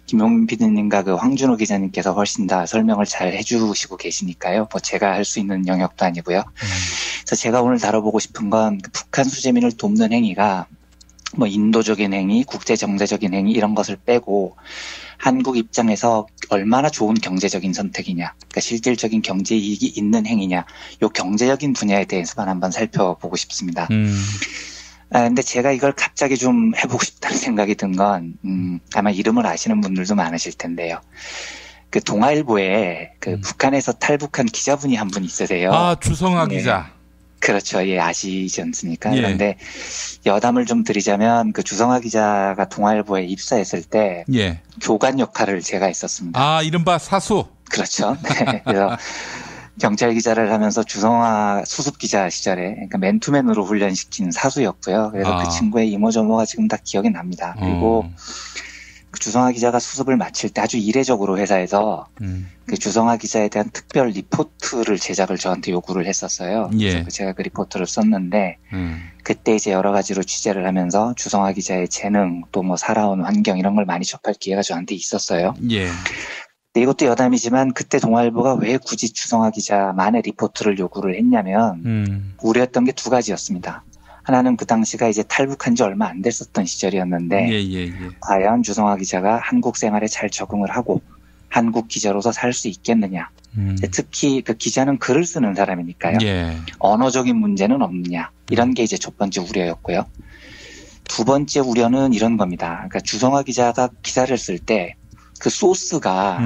김용민 PD님과 그 황준호 기자님께서 훨씬 다 설명을 잘 해주시고 계시니까요. 뭐 제가 할 수 있는 영역도 아니고요. 그래서 제가 오늘 다뤄보고 싶은 건 그 북한 수재민을 돕는 행위가 뭐 인도적인 행위, 국제정세적인 행위 이런 것을 빼고 한국 입장에서 얼마나 좋은 경제적인 선택이냐, 그러니까 실질적인 경제 이익이 있는 행위냐, 요 경제적인 분야에 대해서만 한번 살펴보고 싶습니다. 근데 제가 이걸 갑자기 좀 해보고 싶다는 생각이 든 건, 아마 이름을 아시는 분들도 많으실 텐데요. 그 동아일보에 그 북한에서 탈북한 기자분이 한 분 있으세요. 아, 주성아 네. 기자. 그렇죠. 예, 아시지 않습니까? 예. 그런데 여담을 좀 드리자면 그 주성아 기자가 동아일보에 입사했을 때 예. 교관 역할을 제가 했었습니다. 아, 이른바 사수. 그렇죠. 네. 그래서 경찰 기자를 하면서 주성아 수습 기자 시절에 그러니까 맨투맨으로 훈련시킨 사수였고요. 그래서 그 친구의 이모저모가 지금 다 기억이 납니다. 그리고 그 주성아 기자가 수습을 마칠 때 아주 이례적으로 회사에서 그 주성아 기자에 대한 특별 리포트를 제작을 저한테 요구를 했었어요. 예. 그래서 제가 그 리포트를 썼는데 그때 이제 여러 가지로 취재를 하면서 주성아 기자의 재능, 또 뭐 살아온 환경 이런 걸 많이 접할 기회가 저한테 있었어요. 예. 근데 이것도 여담이지만 그때 동아일보가 왜 굳이 주성아 기자만의 리포트를 요구를 했냐면 우려했던 게 두 가지였습니다. 하나는 그 당시가 이제 탈북한 지 얼마 안 됐었던 시절이었는데 과연 주성아 기자가 한국 생활에 잘 적응을 하고 한국 기자로서 살 수 있겠느냐. 특히 그 기자는 글을 쓰는 사람이니까요. 예. 언어적인 문제는 없느냐. 이런 게 이제 첫 번째 우려였고요. 두 번째 우려는 이런 겁니다. 그러니까 주성아 기자가 기사를 쓸 때 그 소스가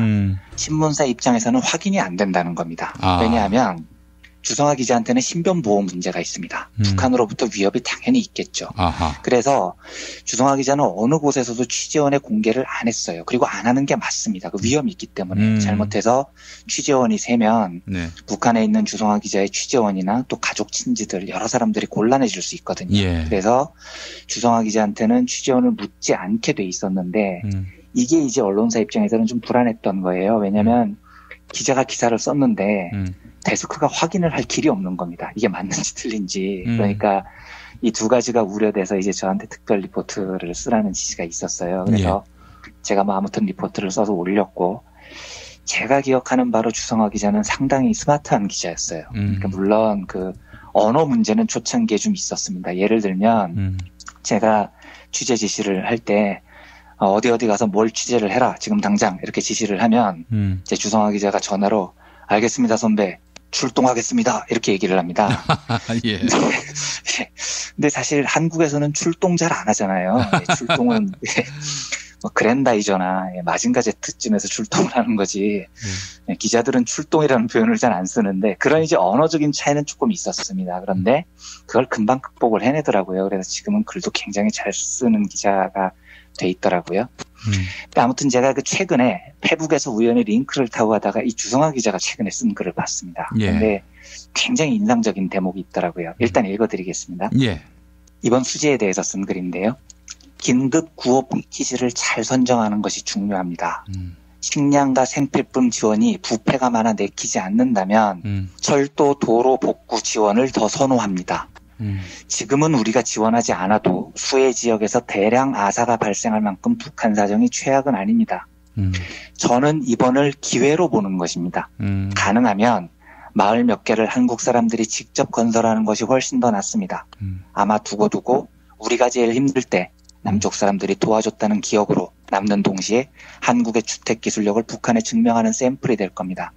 신문사 입장에서는 확인이 안 된다는 겁니다. 왜냐하면 주성아 기자한테는 신변보호 문제가 있습니다. 북한으로부터 위협이 당연히 있겠죠. 아하. 그래서 주성아 기자는 어느 곳에서도 취재원의 공개를 안 했어요. 그리고 안 하는 게 맞습니다. 그 위험이 있기 때문에 잘못해서 취재원이 세면 네. 북한에 있는 주성아 기자의 취재원이나 또 가족 친지들 여러 사람들이 곤란해질 수 있거든요. 예. 그래서 주성아 기자한테는 취재원을 묻지 않게 돼 있었는데 이게 이제 언론사 입장에서는 좀 불안했던 거예요. 왜냐하면 기자가 기사를 썼는데 데스크가 확인을 할 길이 없는 겁니다. 이게 맞는지 틀린지. 그러니까 이 두 가지가 우려돼서 이제 저한테 특별 리포트를 쓰라는 지시가 있었어요. 그래서 제가 뭐 아무튼 리포트를 써서 올렸고 제가 기억하는 바로 주성아 기자는 상당히 스마트한 기자였어요. 그러니까 물론 그 언어 문제는 초창기에 좀 있었습니다. 예를 들면 제가 취재 지시를 할 때 어디 가서 뭘 취재를 해라 지금 당장 이렇게 지시를 하면 이제 주성아 기자가 전화로 알겠습니다 선배 출동하겠습니다. 이렇게 얘기를 합니다. 예. 근데 사실 한국에서는 출동 잘 안 하잖아요. 출동은 뭐 그랜다이저나 마징가 제트쯤에서 출동을 하는 거지. 기자들은 출동이라는 표현을 잘 안 쓰는데 그런 이제 언어적인 차이는 조금 있었습니다. 그런데 그걸 금방 극복을 해내더라고요. 그래서 지금은 글도 굉장히 잘 쓰는 기자가 돼 있더라고요. 아무튼 제가 그 최근에 페북에서 우연히 링크를 타고 가다가 이 주성아 기자가 최근에 쓴 글을 봤습니다. 예. 근데 굉장히 인상적인 대목이 있더라고요. 일단 읽어드리겠습니다. 예. 이번 수지에 대해서 쓴 글인데요. 긴급 구호 패키지를 잘 선정하는 것이 중요합니다. 식량과 생필품 지원이 부패가 많아 내키지 않는다면 철도, 도로 복구 지원을 더 선호합니다. 지금은 우리가 지원하지 않아도 수해 지역에서 대량 아사가 발생할 만큼 북한 사정이 최악은 아닙니다. 저는 이번을 기회로 보는 것입니다. 가능하면 마을 몇 개를 한국 사람들이 직접 건설하는 것이 훨씬 더 낫습니다. 아마 두고두고 우리가 제일 힘들 때 남쪽 사람들이 도와줬다는 기억으로 남는 동시에 한국의 주택 기술력을 북한에 증명하는 샘플이 될 겁니다.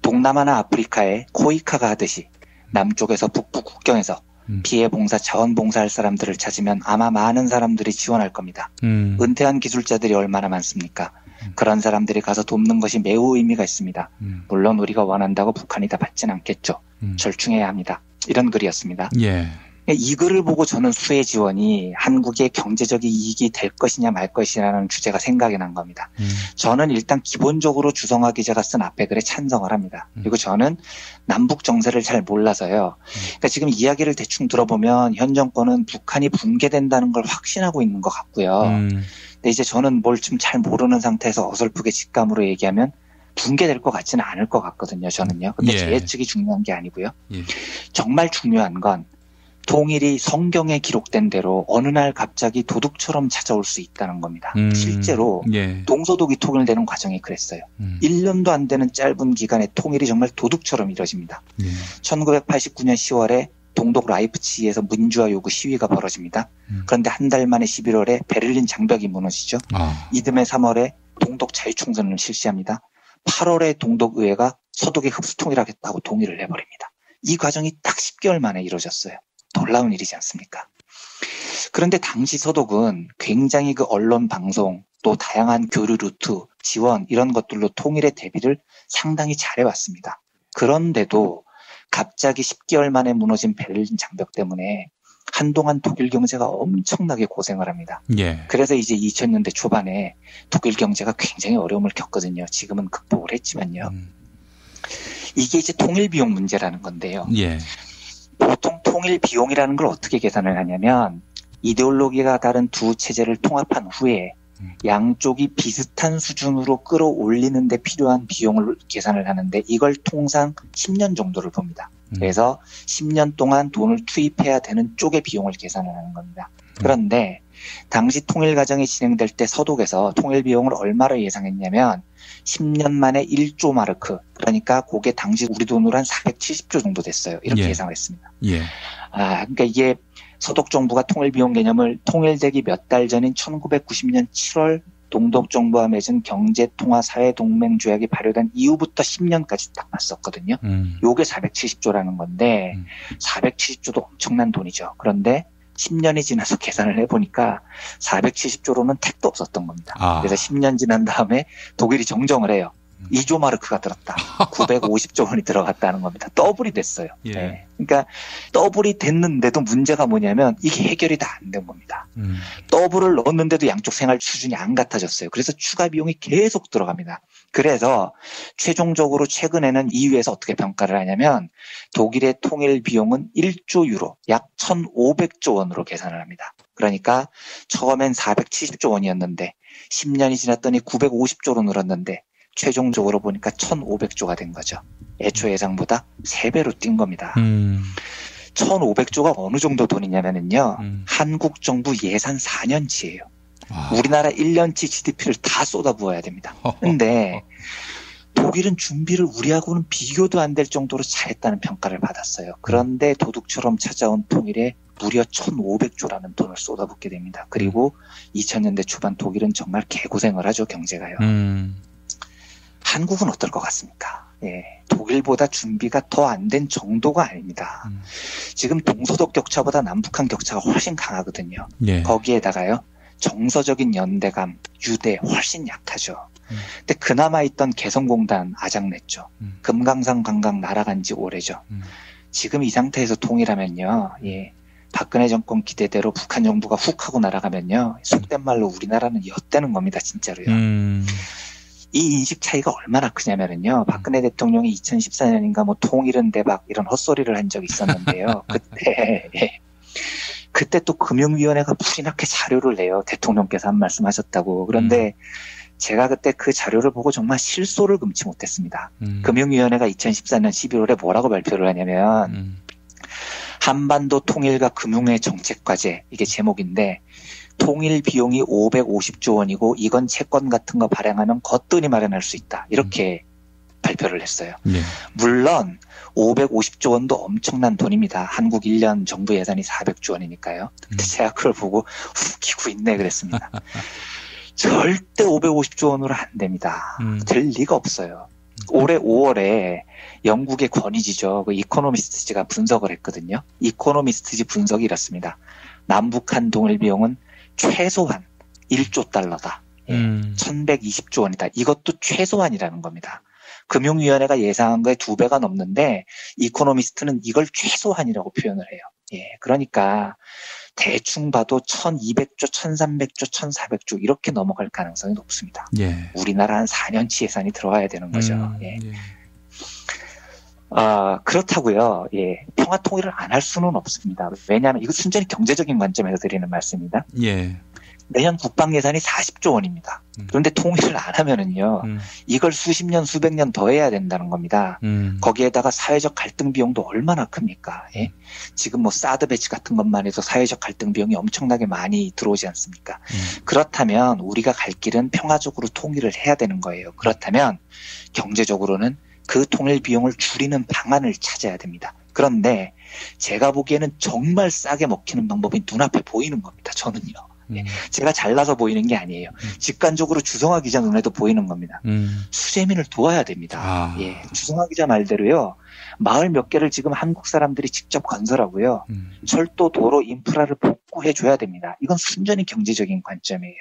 동남아나 아프리카에 코이카가 하듯이 남쪽에서 북부 국경에서 피해 봉사, 자원봉사할 사람들을 찾으면 아마 많은 사람들이 지원할 겁니다. 은퇴한 기술자들이 얼마나 많습니까? 그런 사람들이 가서 돕는 것이 매우 의미가 있습니다. 물론 우리가 원한다고 북한이 다 받진 않겠죠. 절충해야 합니다. 이런 글이었습니다. 예. 이 글을 보고 저는 수해 지원이 한국의 경제적 이익이 될 것이냐 말 것이냐는 주제가 생각이 난 겁니다. 저는 일단 기본적으로 주성아 기자가 쓴 앞에 글에 찬성을 합니다. 그리고 저는 남북 정세를 잘 몰라서요. 그러니까 지금 이야기를 대충 들어보면 현 정권은 북한이 붕괴된다는 걸 확신하고 있는 것 같고요. 근데 이제 저는 뭘 좀 잘 모르는 상태에서 어설프게 직감으로 얘기하면 붕괴될 것 같지는 않을 것 같거든요. 저는요. 근데 제 예측이 중요한 게 아니고요. 정말 중요한 건 통일이 성경에 기록된 대로 어느 날 갑자기 도둑처럼 찾아올 수 있다는 겁니다. 실제로 동서독이 통일되는 과정이 그랬어요. 1년도 안 되는 짧은 기간에 통일이 정말 도둑처럼 이뤄집니다. 1989년 10월에 동독 라이프치히에서 민주화 요구 시위가 벌어집니다. 그런데 한 달 만에 11월에 베를린 장벽이 무너지죠. 이듬해 3월에 동독 자유총선을 실시합니다. 8월에 동독 의회가 서독의 흡수 통일하겠다고 동의를 해버립니다. 이 과정이 딱 10개월 만에 이루어졌어요. 놀라운 일이지 않습니까? 그런데 당시 서독은 굉장히 그 언론 방송 또 다양한 교류 루트, 지원 이런 것들로 통일의 대비를 상당히 잘해왔습니다. 그런데도 갑자기 10개월 만에 무너진 베를린 장벽 때문에 한동안 독일 경제가 엄청나게 고생을 합니다. 그래서 이제 2000년대 초반에 독일 경제가 굉장히 어려움을 겪거든요. 지금은 극복을 했지만요. 이게 이제 통일 비용 문제라는 건데요. 보통 통일 비용이라는 걸 어떻게 계산을 하냐면 이데올로기가 다른 두 체제를 통합한 후에 양쪽이 비슷한 수준으로 끌어올리는 데 필요한 비용을 계산을 하는데 이걸 통상 10년 정도를 봅니다. 그래서 10년 동안 돈을 투입해야 되는 쪽의 비용을 계산을 하는 겁니다. 그런데 당시 통일 과정이 진행될 때 서독에서 통일 비용을 얼마로 예상했냐면 10년 만에 1조 마르크, 그러니까 그게 당시 우리 돈으로 한 470조 정도 됐어요. 이렇게 예상을 했습니다. 그러니까 이게 서독 정부가 통일 비용 개념을 통일되기 몇 달 전인 1990년 7월 동독 정부와 맺은 경제통화 사회동맹 조약이 발효된 이후부터 10년까지 딱 봤었거든요. 요게 470조라는 건데 470조도 엄청난 돈이죠. 그런데 10년이 지나서 계산을 해보니까 470조로는 택도 없었던 겁니다. 그래서 10년 지난 다음에 독일이 정정을 해요. 2조 마르크가 들었다. 950조 원이 들어갔다는 겁니다. 더블이 됐어요. 네. 그러니까 더블이 됐는데도 문제가 뭐냐면 이게 해결이 다 안 된 겁니다. 더블을 넣었는데도 양쪽 생활 수준이 안 같아졌어요. 그래서 추가 비용이 계속 들어갑니다. 그래서 최종적으로 최근에는 EU에서 어떻게 평가를 하냐면 독일의 통일 비용은 1조 유로, 약 1,500조 원으로 계산을 합니다. 그러니까 처음엔 470조 원이었는데 10년이 지났더니 950조로 늘었는데 최종적으로 보니까 1,500조가 된 거죠. 애초 예상보다 3배로 뛴 겁니다. 1,500조가 어느 정도 돈이냐면요. 한국 정부 예산 4년치예요. 우리나라 1년치 GDP를 다 쏟아부어야 됩니다. 근데 독일은 준비를 우리하고는 비교도 안 될 정도로 잘했다는 평가를 받았어요. 그런데 도둑처럼 찾아온 통일에 무려 1,500조라는 돈을 쏟아붓게 됩니다. 그리고 2000년대 초반 독일은 정말 개고생을 하죠, 경제가요. 한국은 어떨 것 같습니까? 예, 독일보다 준비가 더 안 된 정도가 아닙니다. 지금 동서독 격차보다 남북한 격차가 훨씬 강하거든요. 예. 거기에다가요, 정서적인 연대감, 유대 훨씬 약하죠. 근데 그나마 있던 개성공단 아작냈죠. 금강산 관광 날아간 지 오래죠. 지금 이 상태에서 통일하면요, 예, 박근혜 정권 기대대로 북한 정부가 훅 하고 날아가면요, 속된 말로 우리나라는 엿되는 겁니다, 진짜로요. 이 인식 차이가 얼마나 크냐면요, 박근혜 대통령이 2014년인가 뭐 통일은 대박 이런 헛소리를 한 적이 있었는데요. 그때 또 금융위원회가 불이나게 자료를 내요. 대통령께서 한 말씀 하셨다고. 그런데 제가 그때 그 자료를 보고 정말 실소를 금치 못했습니다. 금융위원회가 2014년 11월에 뭐라고 발표를 하냐면, 한반도 통일과 금융의 정책과제, 이게 제목인데, 통일 비용이 550조 원이고 이건 채권 같은 거 발행하면 거뜬히 마련할 수 있다. 이렇게 발표를 했어요. 네. 물론 550조 원도 엄청난 돈입니다. 한국 1년 정부 예산이 400조 원이니까요. 근데 제가 그걸 보고 웃기고 있네 그랬습니다. 절대 550조 원으로 안 됩니다. 될 리가 없어요. 올해 5월에 영국의 권위지죠. 그 이코노미스트지가 분석을 했거든요. 이코노미스트지 분석이 이렇습니다. 남북한 통일 비용은 최소한 1조 달러다. 예, 1120조 원이다. 이것도 최소한이라는 겁니다. 금융위원회가 예상한 거에 2배가 넘는데 이코노미스트는 이걸 최소한이라고 표현을 해요. 예, 그러니까 대충 봐도 1200조, 1300조, 1400조 이렇게 넘어갈 가능성이 높습니다. 예. 우리나라 한 4년치 예산이 들어가야 되는 거죠. 예. 그렇다고요. 예, 평화 통일을 안 할 수는 없습니다. 왜냐하면 이거 순전히 경제적인 관점에서 드리는 말씀입니다. 예. 내년 국방 예산이 40조 원입니다. 그런데 통일을 안 하면은요, 이걸 수십 년, 수백 년 더 해야 된다는 겁니다. 거기에다가 사회적 갈등 비용도 얼마나 큽니까? 예? 지금 뭐 사드 배치 같은 것만 해도 사회적 갈등 비용이 엄청나게 많이 들어오지 않습니까? 그렇다면 우리가 갈 길은 평화적으로 통일을 해야 되는 거예요. 그렇다면 경제적으로는 그 통일 비용을 줄이는 방안을 찾아야 됩니다. 그런데 제가 보기에는 정말 싸게 먹히는 방법이 눈앞에 보이는 겁니다. 저는요. 제가 잘나서 보이는 게 아니에요. 직관적으로 주성화 기자 눈에도 보이는 겁니다. 수재민을 도와야 됩니다. 예, 주성화 기자 말대로요. 마을 몇 개를 지금 한국 사람들이 직접 건설하고요. 철도, 도로, 인프라를 복구해줘야 됩니다. 이건 순전히 경제적인 관점이에요.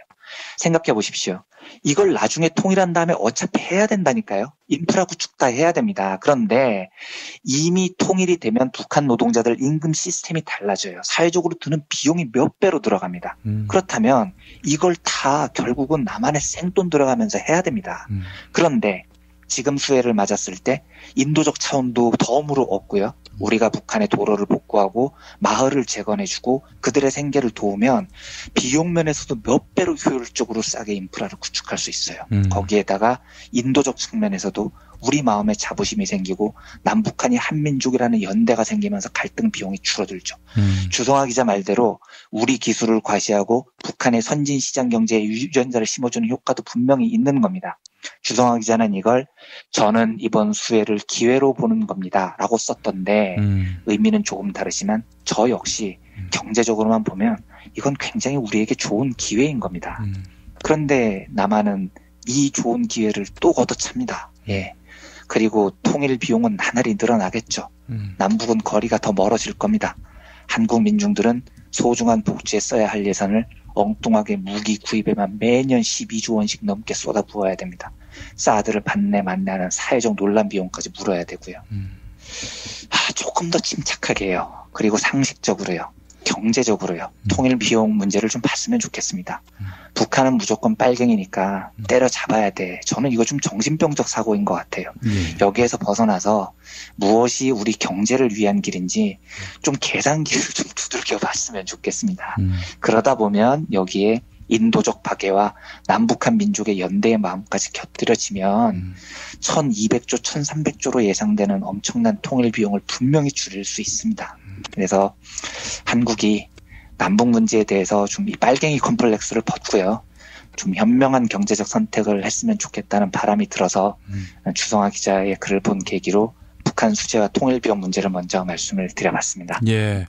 생각해 보십시오. 이걸 나중에 통일한 다음에 어차피 해야 된다니까요. 인프라 구축 다 해야 됩니다. 그런데 이미 통일이 되면 북한 노동자들 임금 시스템이 달라져요. 사회적으로 드는 비용이 몇 배로 들어갑니다. 그렇다면 이걸 다 결국은 남한에 생돈 들어가면서 해야 됩니다. 그런데 지금 수해를 맞았을 때 인도적 차원도 덤으로 없고요. 우리가 북한의 도로를 복구하고 마을을 재건해주고 그들의 생계를 도우면 비용 면에서도 몇 배로 효율적으로 싸게 인프라를 구축할 수 있어요. 거기에다가 인도적 측면에서도 우리 마음에 자부심이 생기고 남북한이 한민족이라는 연대가 생기면서 갈등 비용이 줄어들죠. 주성화 기자 말대로 우리 기술을 과시하고 북한의 선진 시장 경제에 유전자를 심어주는 효과도 분명히 있는 겁니다. 주성화 기자는 이걸 저는 이번 수해를 기회로 보는 겁니다 라고 썼던데 의미는 조금 다르지만 저 역시 경제적으로만 보면 이건 굉장히 우리에게 좋은 기회인 겁니다. 그런데 남한은 이 좋은 기회를 또 걷어찹니다. 예. 그리고 통일 비용은 나날이 늘어나겠죠. 남북은 거리가 더 멀어질 겁니다. 한국 민중들은 소중한 복지에 써야 할 예산을 엉뚱하게 무기 구입에만 매년 12조 원씩 넘게 쏟아부어야 됩니다. 사드를 받네 맞네 하는 사회적 논란 비용까지 물어야 되고요. 조금 더 침착하게 해요. 그리고 상식적으로요. 경제적으로요. 통일 비용 문제를 좀 봤으면 좋겠습니다. 북한은 무조건 빨갱이니까 때려잡아야 돼. 저는 이거 좀 정신병적 사고인 것 같아요. 여기에서 벗어나서 무엇이 우리 경제를 위한 길인지 좀 계산기를 좀 두들겨 봤으면 좋겠습니다. 그러다 보면 여기에 인도적 박애와 남북한 민족의 연대의 마음까지 곁들여지면 1200조, 1300조로 예상되는 엄청난 통일 비용을 분명히 줄일 수 있습니다. 그래서 한국이 남북 문제에 대해서 좀 이 빨갱이 컴플렉스를 벗고요. 좀 현명한 경제적 선택을 했으면 좋겠다는 바람이 들어서 주성화 기자의 글을 본 계기로 북한 수재와 통일 비용 문제를 먼저 말씀을 드려봤습니다. 예.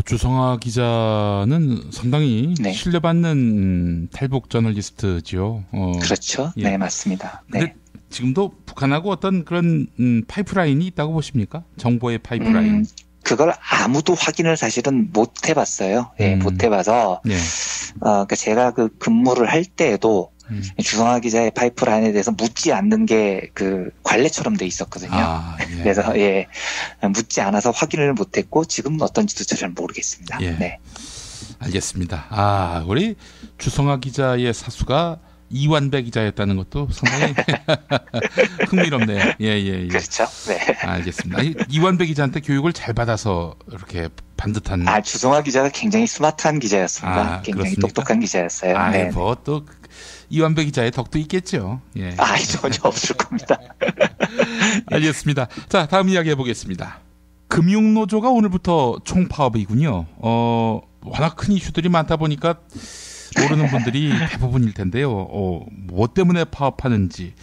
주성화 기자는 상당히 네. 신뢰받는 탈북 저널리스트지요. 그렇죠. 예. 네, 맞습니다. 네. 지금도 북한하고 어떤 그런 파이프라인이 있다고 보십니까? 정보의 파이프라인. 그걸 아무도 확인을 사실은 못 해봤어요. 예, 못 해봐서. 네. 그러니까 제가 그 근무를 할 때에도 주성아 기자의 파이프라인에 대해서 묻지 않는 게 그 관례처럼 돼 있었거든요. 예. 그래서 예, 묻지 않아서 확인을 못했고 지금은 어떤지도 잘 모르겠습니다. 예. 네. 알겠습니다. 우리 주성아 기자의 사수가 이완배 기자였다는 것도 상당히 흥미롭네요. 예. 그렇죠. 네. 알겠습니다. 이완배 기자한테 교육을 잘 받아서 이렇게 반듯한. 주성아 기자가 굉장히 스마트한 기자였습니다. 굉장히 그렇습니까? 똑똑한 기자였어요. 네. 뭐 또 이완배 기자의 덕도 있겠죠. 예. 전혀 없을 겁니다. 알겠습니다. 자, 다음 이야기 해보겠습니다. 금융노조가 오늘부터 총파업이군요. 워낙 큰 이슈들이 많다 보니까 모르는 분들이 대부분일 텐데요. 뭐 때문에 파업하는지,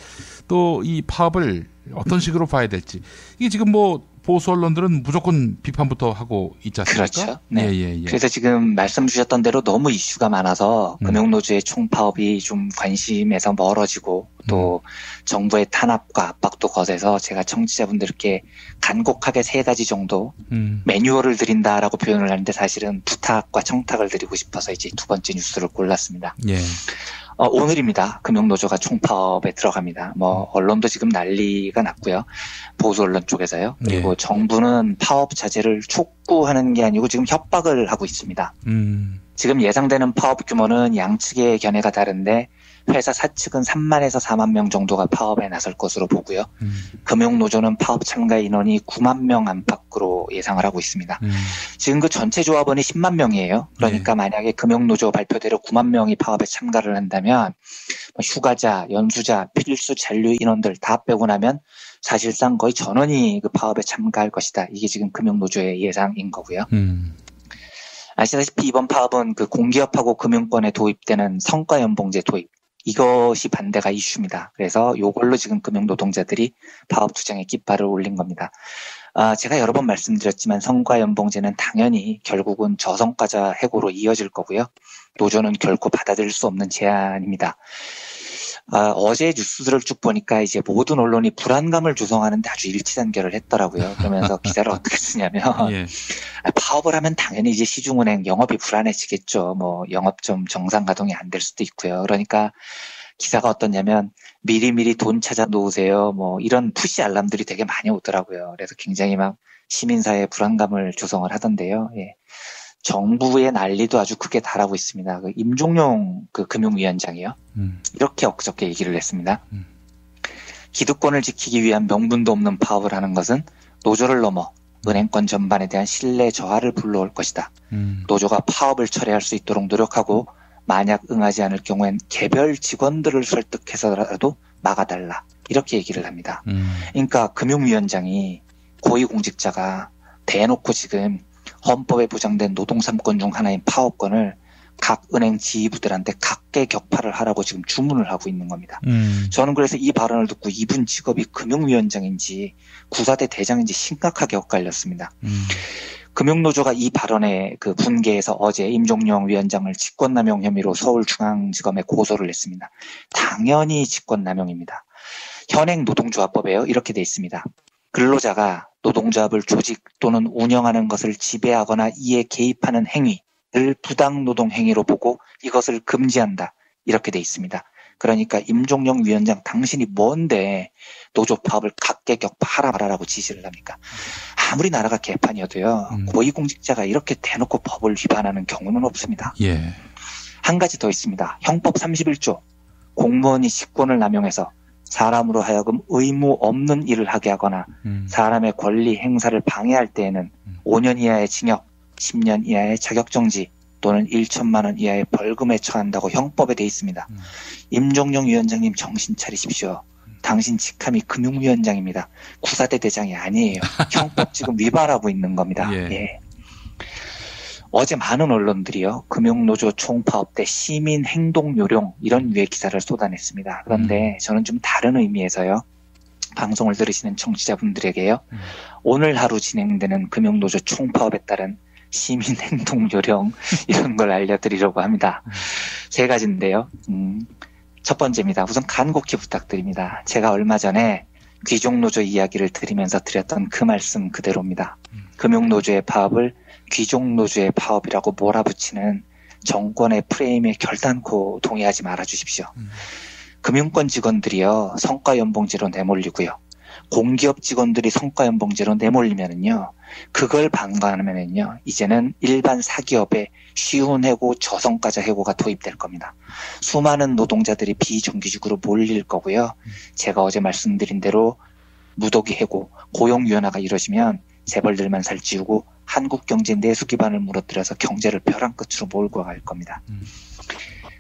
또 이 파업을 어떤 식으로 봐야 될지. 이게 지금 뭐 보수 언론들은 무조건 비판부터 하고 있지 않습니까? 그렇죠. 네. 예. 그래서 지금 말씀 주셨던 대로 너무 이슈가 많아서 금융노조의 총파업이 좀 관심에서 멀어지고 또 정부의 탄압과 압박도 거세서 제가 청취자분들께 간곡하게 3가지 정도 매뉴얼을 드린다라고 표현을 하는데 사실은 부탁과 청탁을 드리고 싶어서 이제 2번째 뉴스를 골랐습니다. 예. 오늘입니다. 금융노조가 총파업에 들어갑니다. 뭐 언론도 지금 난리가 났고요. 보수 언론 쪽에서요. 그리고 정부는 파업 자제를 촉구하는 게 아니고 지금 협박을 하고 있습니다. 지금 예상되는 파업 규모는 양측의 견해가 다른데 회사 사측은 3만에서 4만 명 정도가 파업에 나설 것으로 보고요. 금융노조는 파업 참가 인원이 9만 명 안팎으로 예상을 하고 있습니다. 지금 그 전체 조합원이 10만 명이에요. 그러니까 만약에 금융노조 발표대로 9만 명이 파업에 참가를 한다면 휴가자, 연수자, 필수 잔류 인원들 다 빼고 나면 사실상 거의 전원이 그 파업에 참가할 것이다. 이게 지금 금융노조의 예상인 거고요. 아시다시피 이번 파업은 그 공기업하고 금융권에 도입되는 성과연봉제 도입, 이것이 반대가 이슈입니다. 그래서 이걸로 지금 금융노동자들이 파업 투쟁의 깃발을 올린 겁니다. 제가 여러 번 말씀드렸지만 성과연봉제는 당연히 결국은 저성과자 해고로 이어질 거고요. 노조는 결코 받아들일 수 없는 제안입니다. 어제 뉴스들을 쭉 보니까 이제 모든 언론이 불안감을 조성하는데 아주 일치단결을 했더라고요. 그러면서 기사를 어떻게 쓰냐면 파업을 하면 당연히 이제 시중은행 영업이 불안해지겠죠. 뭐 영업점 정상 가동이 안 될 수도 있고요. 그러니까 기사가 어떻냐면 미리미리 돈 찾아 놓으세요. 뭐 이런 푸시 알람들이 되게 많이 오더라고요. 그래서 굉장히 막 시민사회에 불안감을 조성을 하던데요. 예. 정부의 난리도 아주 크게 달하고 있습니다. 그 임종용 그 금융위원장이요. 이렇게 엊그저께 얘기를 했습니다. 기득권을 지키기 위한 명분도 없는 파업을 하는 것은 노조를 넘어 은행권 전반에 대한 신뢰 저하를 불러올 것이다. 노조가 파업을 철회할 수 있도록 노력하고 만약 응하지 않을 경우엔 개별 직원들을 설득해서라도 막아달라. 이렇게 얘기를 합니다. 그러니까 금융위원장이 고위공직자가 대놓고 지금 헌법에 보장된 노동 3권 중 하나인 파업권을 각 은행 지휘부들한테 각계 격파를 하라고 지금 주문을 하고 있는 겁니다. 저는 그래서 이 발언을 듣고 이분 직업이 금융위원장인지 구사대 대장인지 심각하게 엇갈렸습니다. 금융노조가 이 발언에 그 분개해서 어제 임종용 위원장을 직권남용 혐의로 서울중앙지검에 고소를 했습니다. 당연히 직권남용입니다. 현행 노동조합법에요. 이렇게 돼 있습니다. 근로자가 노동조합을 조직 또는 운영하는 것을 지배하거나 이에 개입하는 행위를 부당노동 행위로 보고 이것을 금지한다. 이렇게 돼 있습니다. 그러니까 임종용 위원장 당신이 뭔데 노조 파업을 각계격파하라 말하라고 지시를 합니까? 아무리 나라가 개판이어도요. 고위공직자가 이렇게 대놓고 법을 위반하는 경우는 없습니다. 예. 한 가지 더 있습니다. 형법 31조 공무원이 직권을 남용해서 사람으로 하여금 의무 없는 일을 하게 하거나 사람의 권리 행사를 방해할 때에는 5년 이하의 징역, 10년 이하의 자격정지 또는 1천만 원 이하의 벌금에 처한다고 형법에 돼 있습니다. 임종용 위원장님 정신 차리십시오. 당신 직함이 금융위원장입니다. 구사대 대장이 아니에요. 형법 지금 위반하고 있는 겁니다. 예. 어제 많은 언론들이요. 금융노조 총파업 때 시민 행동 요령 이런 류의 기사를 쏟아냈습니다. 그런데 저는 좀 다른 의미에서요. 방송을 들으시는 청취자분들에게요. 오늘 하루 진행되는 금융노조 총파업에 따른 시민 행동 요령 이런 걸 알려드리려고 합니다. 3가지인데요. 첫 번째입니다. 우선 간곡히 부탁드립니다. 제가 얼마 전에 귀족노조 이야기를 드리면서 드렸던 그 말씀 그대로입니다. 금융노조의 파업을 귀족노조의 파업이라고 몰아붙이는 정권의 프레임에 결단코 동의하지 말아주십시오. 금융권 직원들이요, 성과연봉제로 내몰리고요. 공기업 직원들이 성과연봉제로 내몰리면은요, 그걸 방관하면은요, 이제는 일반 사기업에 쉬운 해고, 저성과자 해고가 도입될 겁니다. 수많은 노동자들이 비정규직으로 몰릴 거고요. 제가 어제 말씀드린 대로 무더기 해고, 고용유연화가 이루어지면 재벌들만 살찌우고 한국 경제 내수 기반을 무너뜨려서 경제를 벼랑 끝으로 몰고 갈 겁니다.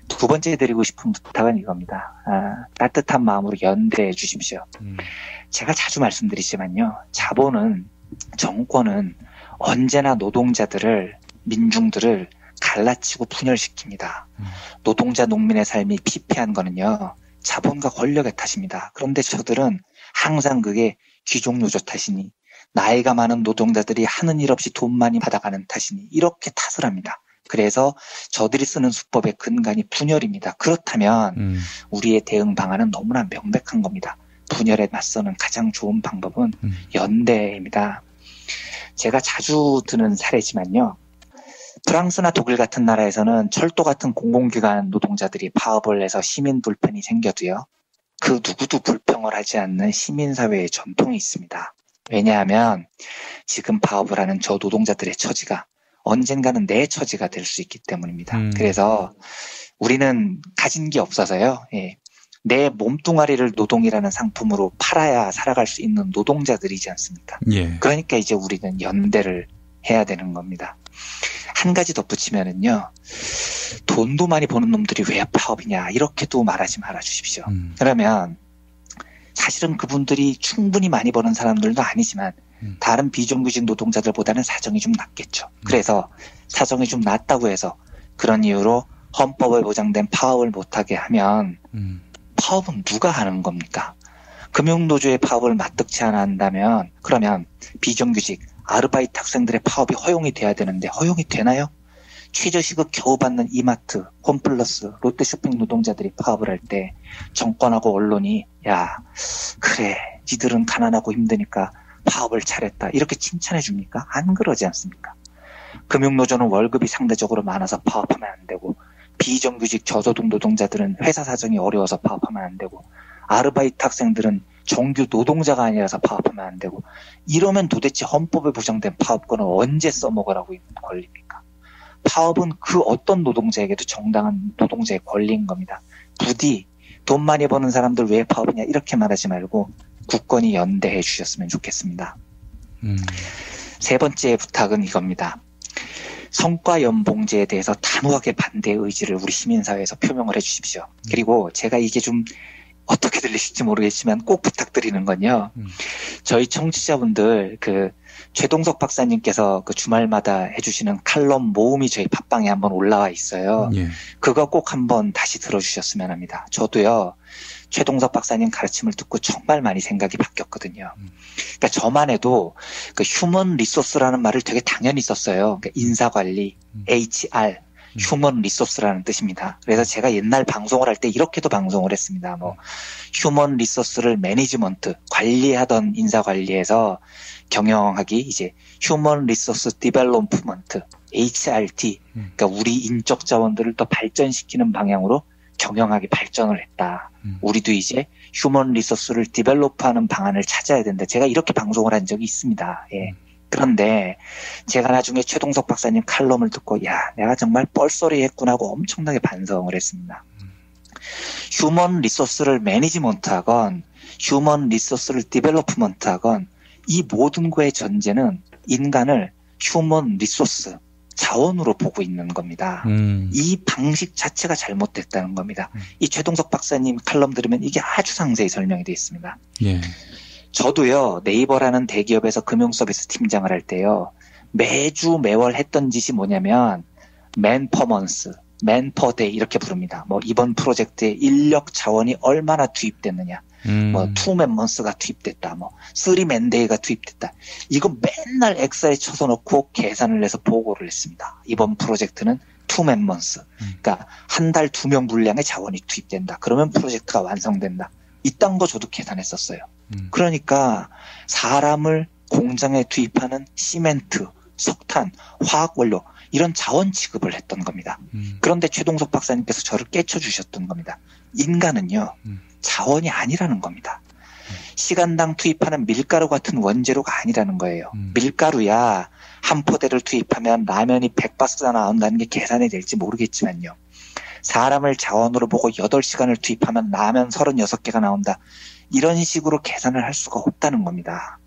두 번째 드리고 싶은 부탁은 이겁니다. 따뜻한 마음으로 연대해 주십시오. 제가 자주 말씀드리지만요. 자본은, 정권은 언제나 노동자들을, 민중들을 갈라치고 분열시킵니다. 노동자, 농민의 삶이 피폐한 거는요. 자본과 권력의 탓입니다. 그런데 저들은 항상 그게 귀족노조 탓이니, 나이가 많은 노동자들이 하는 일 없이 돈 많이 받아가는 탓이니 이렇게 탓을 합니다. 그래서 저들이 쓰는 수법의 근간이 분열입니다. 그렇다면 우리의 대응 방안은 너무나 명백한 겁니다. 분열에 맞서는 가장 좋은 방법은 연대입니다. 제가 자주 드는 사례지만요. 프랑스나 독일 같은 나라에서는 철도 같은 공공기관 노동자들이 파업을 해서 시민 불편이 생겨도요. 그 누구도 불평을 하지 않는 시민사회의 전통이 있습니다. 왜냐하면 지금 파업을 하는 저 노동자들의 처지가 언젠가는 내 처지가 될 수 있기 때문입니다. 그래서 우리는 가진 게 없어서요. 예. 내 몸뚱아리를 노동이라는 상품으로 팔아야 살아갈 수 있는 노동자들이지 않습니까? 예. 그러니까 이제 우리는 연대를 해야 되는 겁니다. 한 가지 덧붙이면은요. 돈도 많이 버는 놈들이 왜 파업이냐 이렇게도 말하지 말아 주십시오. 그러면 사실은 그분들이 충분히 많이 버는 사람들도 아니지만 다른 비정규직 노동자들보다는 사정이 좀 낫겠죠. 그래서 사정이 좀 낫다고 해서 그런 이유로 헌법에 보장된 파업을 못하게 하면 파업은 누가 하는 겁니까? 금융노조의 파업을 납득치 않아 한다면 그러면 비정규직 아르바이트 학생들의 파업이 허용이 돼야 되는데 허용이 되나요? 최저시급 겨우 받는 이마트, 홈플러스, 롯데쇼핑 노동자들이 파업을 할 때 정권하고 언론이 야 그래 니들은 가난하고 힘드니까 파업을 잘했다 이렇게 칭찬해 줍니까? 안 그러지 않습니까? 금융노조는 월급이 상대적으로 많아서 파업하면 안 되고 비정규직 저소득 노동자들은 회사 사정이 어려워서 파업하면 안 되고 아르바이트 학생들은 정규 노동자가 아니라서 파업하면 안 되고 이러면 도대체 헌법에 보장된 파업권을 언제 써먹으라고 있는 권리입니까? 파업은 그 어떤 노동자에게도 정당한 노동자의 권리인 겁니다. 부디 돈 많이 버는 사람들 왜 파업이냐 이렇게 말하지 말고 국권이 연대해 주셨으면 좋겠습니다. 세 번째 부탁은 이겁니다. 성과연봉제에 대해서 단호하게 반대의 의지를 우리 시민사회에서 표명을 해 주십시오. 그리고 제가 이게 좀 어떻게 들리실지 모르겠지만 꼭 부탁드리는 건요. 저희 청취자분들 최동석 박사님께서 그 주말마다 해주시는 칼럼 모음이 저희 팟빵에 한번 올라와 있어요. 예. 그거 꼭 한번 다시 들어주셨으면 합니다. 저도요. 최동석 박사님 가르침을 듣고 정말 많이 생각이 바뀌었거든요. 그러니까 저만 해도 그 휴먼 리소스라는 말을 되게 당연히 썼어요. 그러니까 인사관리, HR, 휴먼 리소스라는 뜻입니다. 그래서 제가 옛날 방송을 할 때 이렇게도 방송을 했습니다. 휴먼 리소스를 매니지먼트, 관리하던 인사관리에서 경영하기, 이제 휴먼 리소스 디벨롭먼트, HRD, 그러니까 우리 인적 자원들을 더 발전시키는 방향으로 경영하기 발전을 했다. 우리도 이제 휴먼 리소스를 디벨롭하는 방안을 찾아야 된다. 제가 이렇게 방송을 한 적이 있습니다. 예. 그런데 제가 나중에 최동석 박사님 칼럼을 듣고 야 내가 정말 뻘소리 했구나 하고 엄청나게 반성을 했습니다. 휴먼 리소스를 매니지먼트하건 휴먼 리소스를 디벨롭먼트하건 이 모든 거의 전제는 인간을 휴먼 리소스 자원으로 보고 있는 겁니다. 이 방식 자체가 잘못됐다는 겁니다. 이 최동석 박사님 칼럼 들으면 이게 아주 상세히 설명이 되어 있습니다. 예. 저도요, 네이버라는 대기업에서 금융서비스 팀장을 할 때요, 매월 했던 짓이 뭐냐면, 맨퍼먼스, 맨퍼데이 이렇게 부릅니다. 이번 프로젝트에 인력 자원이 얼마나 투입됐느냐, 투맨먼스가 투입됐다, 쓰리맨데이가 투입됐다. 이거 맨날 엑셀에 쳐서 놓고 계산을 해서 보고를 했습니다. 이번 프로젝트는 2man months. 그러니까 한 달 2명 분량의 자원이 투입된다. 그러면 프로젝트가 완성된다. 이딴 거 저도 계산했었어요. 그러니까 사람을 공장에 투입하는 시멘트, 석탄, 화학원료 이런 자원 취급을 했던 겁니다. 그런데 최동석 박사님께서 저를 깨쳐주셨던 겁니다. 인간은요. 자원이 아니라는 겁니다. 시간당 투입하는 밀가루 같은 원재료가 아니라는 거예요. 밀가루야 한 포대를 투입하면 라면이 100바스가 나온다는 게 계산이 될지 모르겠지만요. 사람을 자원으로 보고 8시간을 투입하면 라면 36개가 나온다. 이런 식으로 계산을 할 수가 없다는 겁니다.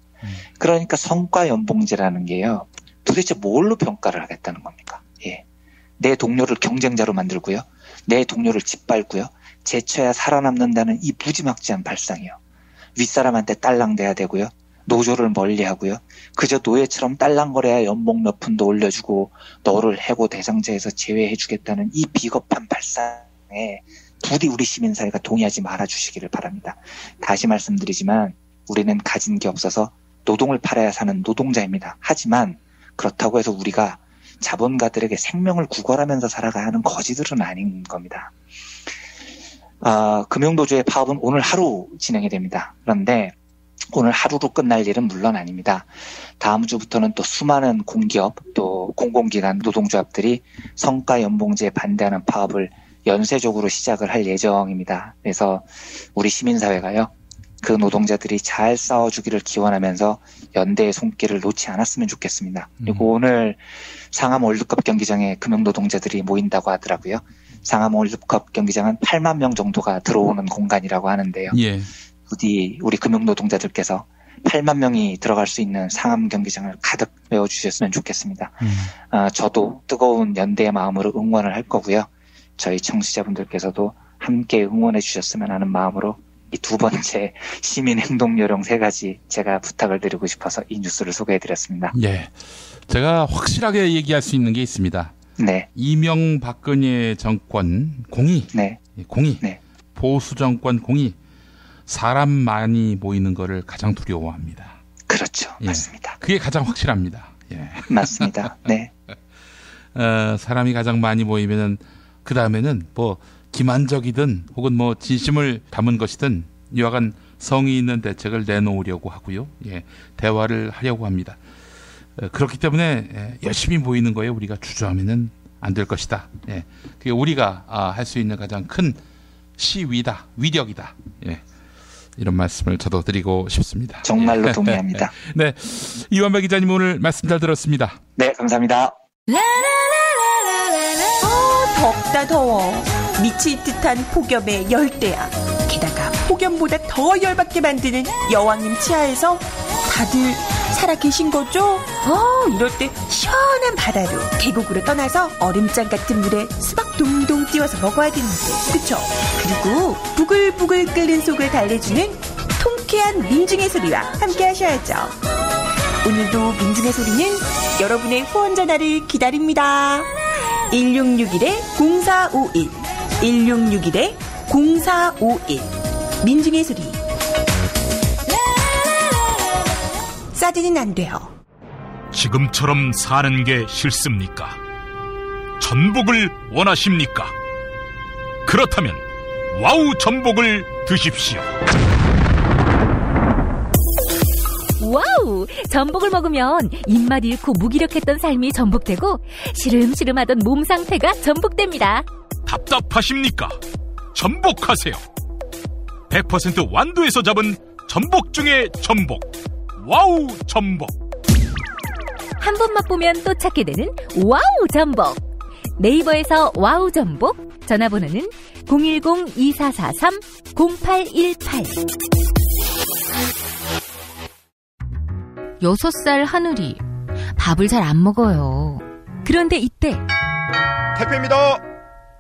그러니까 성과 연봉제라는 게요. 도대체 뭘로 평가를 하겠다는 겁니까? 예. 내 동료를 경쟁자로 만들고요. 내 동료를 짓밟고요. 제쳐야 살아남는다는 이 무지막지한 발상이요. 윗사람한테 딸랑대야 되고요. 노조를 멀리하고요. 그저 노예처럼 딸랑거려야 연봉 몇 푼도 올려주고 너를 해고 대상자에서 제외해주겠다는 이 비겁한 발상에 부디 우리 시민사회가 동의하지 말아주시기를 바랍니다. 다시 말씀드리지만 우리는 가진 게 없어서 노동을 팔아야 사는 노동자입니다. 하지만 그렇다고 해서 우리가 자본가들에게 생명을 구걸하면서 살아가야 하는 거지들은 아닌 겁니다. 금융노조의 파업은 오늘 하루 진행이 됩니다. 그런데 오늘 하루로 끝날 일은 물론 아닙니다. 다음 주부터는 또 수많은 공기업 또 공공기관 노동조합들이 성과연봉제에 반대하는 파업을 연쇄적으로 시작을 할 예정입니다. 그래서 우리 시민사회가요. 그 노동자들이 잘 싸워주기를 기원하면서 연대의 손길을 놓지 않았으면 좋겠습니다. 그리고 오늘 상암 월드컵 경기장에 금융노동자들이 모인다고 하더라고요. 상암 월드컵 경기장은 8만 명 정도가 들어오는 공간이라고 하는데요. 예. 부디 우리 금융노동자들께서 8만 명이 들어갈 수 있는 상암 경기장을 가득 메워주셨으면 좋겠습니다. 저도 뜨거운 연대의 마음으로 응원을 할 거고요. 저희 청취자분들께서도 함께 응원해 주셨으면 하는 마음으로 이 두 번째 시민행동요령 3가지 제가 부탁을 드리고 싶어서 이 뉴스를 소개해드렸습니다. 예, 제가 확실하게 얘기할 수 있는 게 있습니다. 네. 이명박근혜 정권 공이, 네. 공이, 네. 보수 정권 공이 사람 많이 모이는 거를 가장 두려워합니다. 그렇죠, 예. 맞습니다. 그게 가장 확실합니다. 예. 맞습니다. 네. 사람이 가장 많이 모이면은 그 다음에는 뭐 기만적이든 혹은 뭐 진심을 담은 것이든 이와간 성의 있는 대책을 내놓으려고 하고요. 예, 대화를 하려고 합니다. 그렇기 때문에 열심히 모이는 거에 우리가 주저하면은 안 될 것이다. 예, 그게 우리가 할 수 있는 가장 큰 시위다, 위력이다. 예, 이런 말씀을 저도 드리고 싶습니다. 정말로 동의합니다. 네, 이완배 기자님 오늘 말씀 잘 들었습니다. 네, 감사합니다. 덥다 더워. 미칠 듯한 폭염의 열대야. 게다가 폭염보다 더 열받게 만드는 여왕님 치하에서 다들 살아 계신 거죠? 이럴 때 시원한 바다로 계곡으로 떠나서 얼음장 같은 물에 수박 동동 띄워서 먹어야 되는데, 그쵸? 그리고 부글부글 끓는 속을 달래주는 통쾌한 민중의 소리와 함께 하셔야죠. 오늘도 민중의 소리는 여러분의 후원 전화를 기다립니다. 1661-0451 1661-0451 민중의 소리. 싸지는 안 돼요. 지금처럼 사는 게 싫습니까? 전복을 원하십니까? 그렇다면 와우 전복을 드십시오. 와우! 전복을 먹으면 입맛 잃고 무기력했던 삶이 전복되고 시름시름하던 몸 상태가 전복됩니다. 답답하십니까? 전복하세요. 100% 완도에서 잡은 전복 중에 전복. 와우 전복. 한 번 맛보면 또 찾게 되는 와우 전복. 네이버에서 와우 전복, 전화번호는 010-2443-0818. 6살 하늘이 밥을 잘 안 먹어요. 그런데 이때 택배입니다.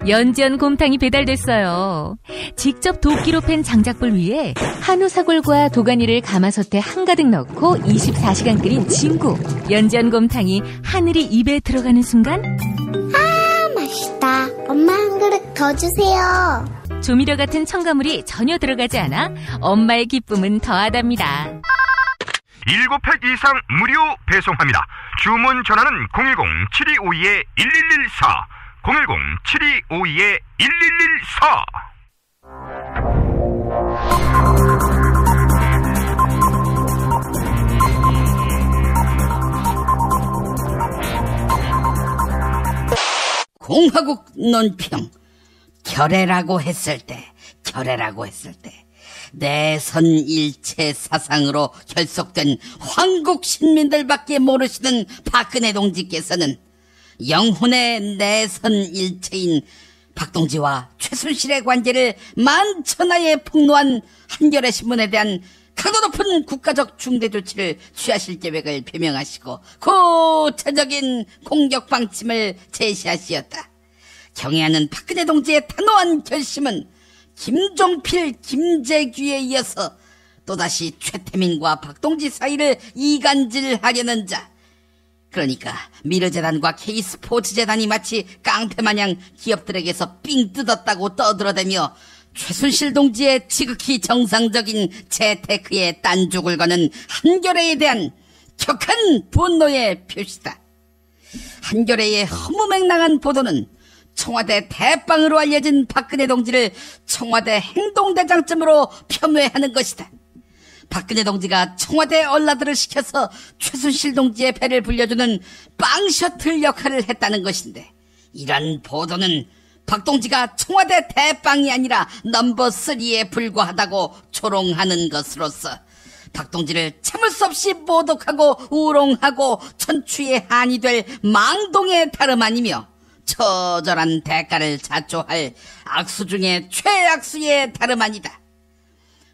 연지연 곰탕이 배달됐어요. 직접 도끼로 팬 장작불 위에 한우 사골과 도가니를 가마솥에 한가득 넣고 24시간 끓인 진구. 연지연 곰탕이 하늘이 입에 들어가는 순간, 아, 맛있다. 엄마 한 그릇 더 주세요. 조미료 같은 첨가물이 전혀 들어가지 않아 엄마의 기쁨은 더하답니다. 7팩 이상 무료 배송합니다. 주문 전화는 010-7252-1114 010-7252-1114. 공화국 논평. 결애라고 했을 때 내선일체 사상으로 결속된 황국 신민들밖에 모르시는 박근혜 동지께서는 영혼의 내선일체인 박동지와 최순실의 관계를 만천하에 폭로한 한겨레 신문에 대한 강도 높은 국가적 중대 조치를 취하실 계획을 표명하시고 구체적인 공격 방침을 제시하시었다. 경애하는 박근혜 동지의 단호한 결심은 김종필, 김재규에 이어서 또다시 최태민과 박동지 사이를 이간질하려는 자, 그러니까 미르재단과 K스포츠재단이 마치 깡패마냥 기업들에게서 삥 뜯었다고 떠들어대며 최순실 동지의 지극히 정상적인 재테크에 딴죽을 거는 한겨레에 대한 격한 분노의 표시다. 한겨레의 허무맹랑한 보도는 청와대 대빵으로 알려진 박근혜 동지를 청와대 행동대장쯤으로 폄훼하는 것이다. 박근혜 동지가 청와대 얼라들을 시켜서 최순실 동지의 배를 불려주는 빵 셔틀 역할을 했다는 것인데, 이런 보도는 박 동지가 청와대 대빵이 아니라 넘버 3에 불과하다고 조롱하는 것으로서 박 동지를 참을 수 없이 모독하고 우롱하고 천추의 한이 될 망동의 다름 아니며 처절한 대가를 자초할 악수 중에 최악수의 다름 아니다.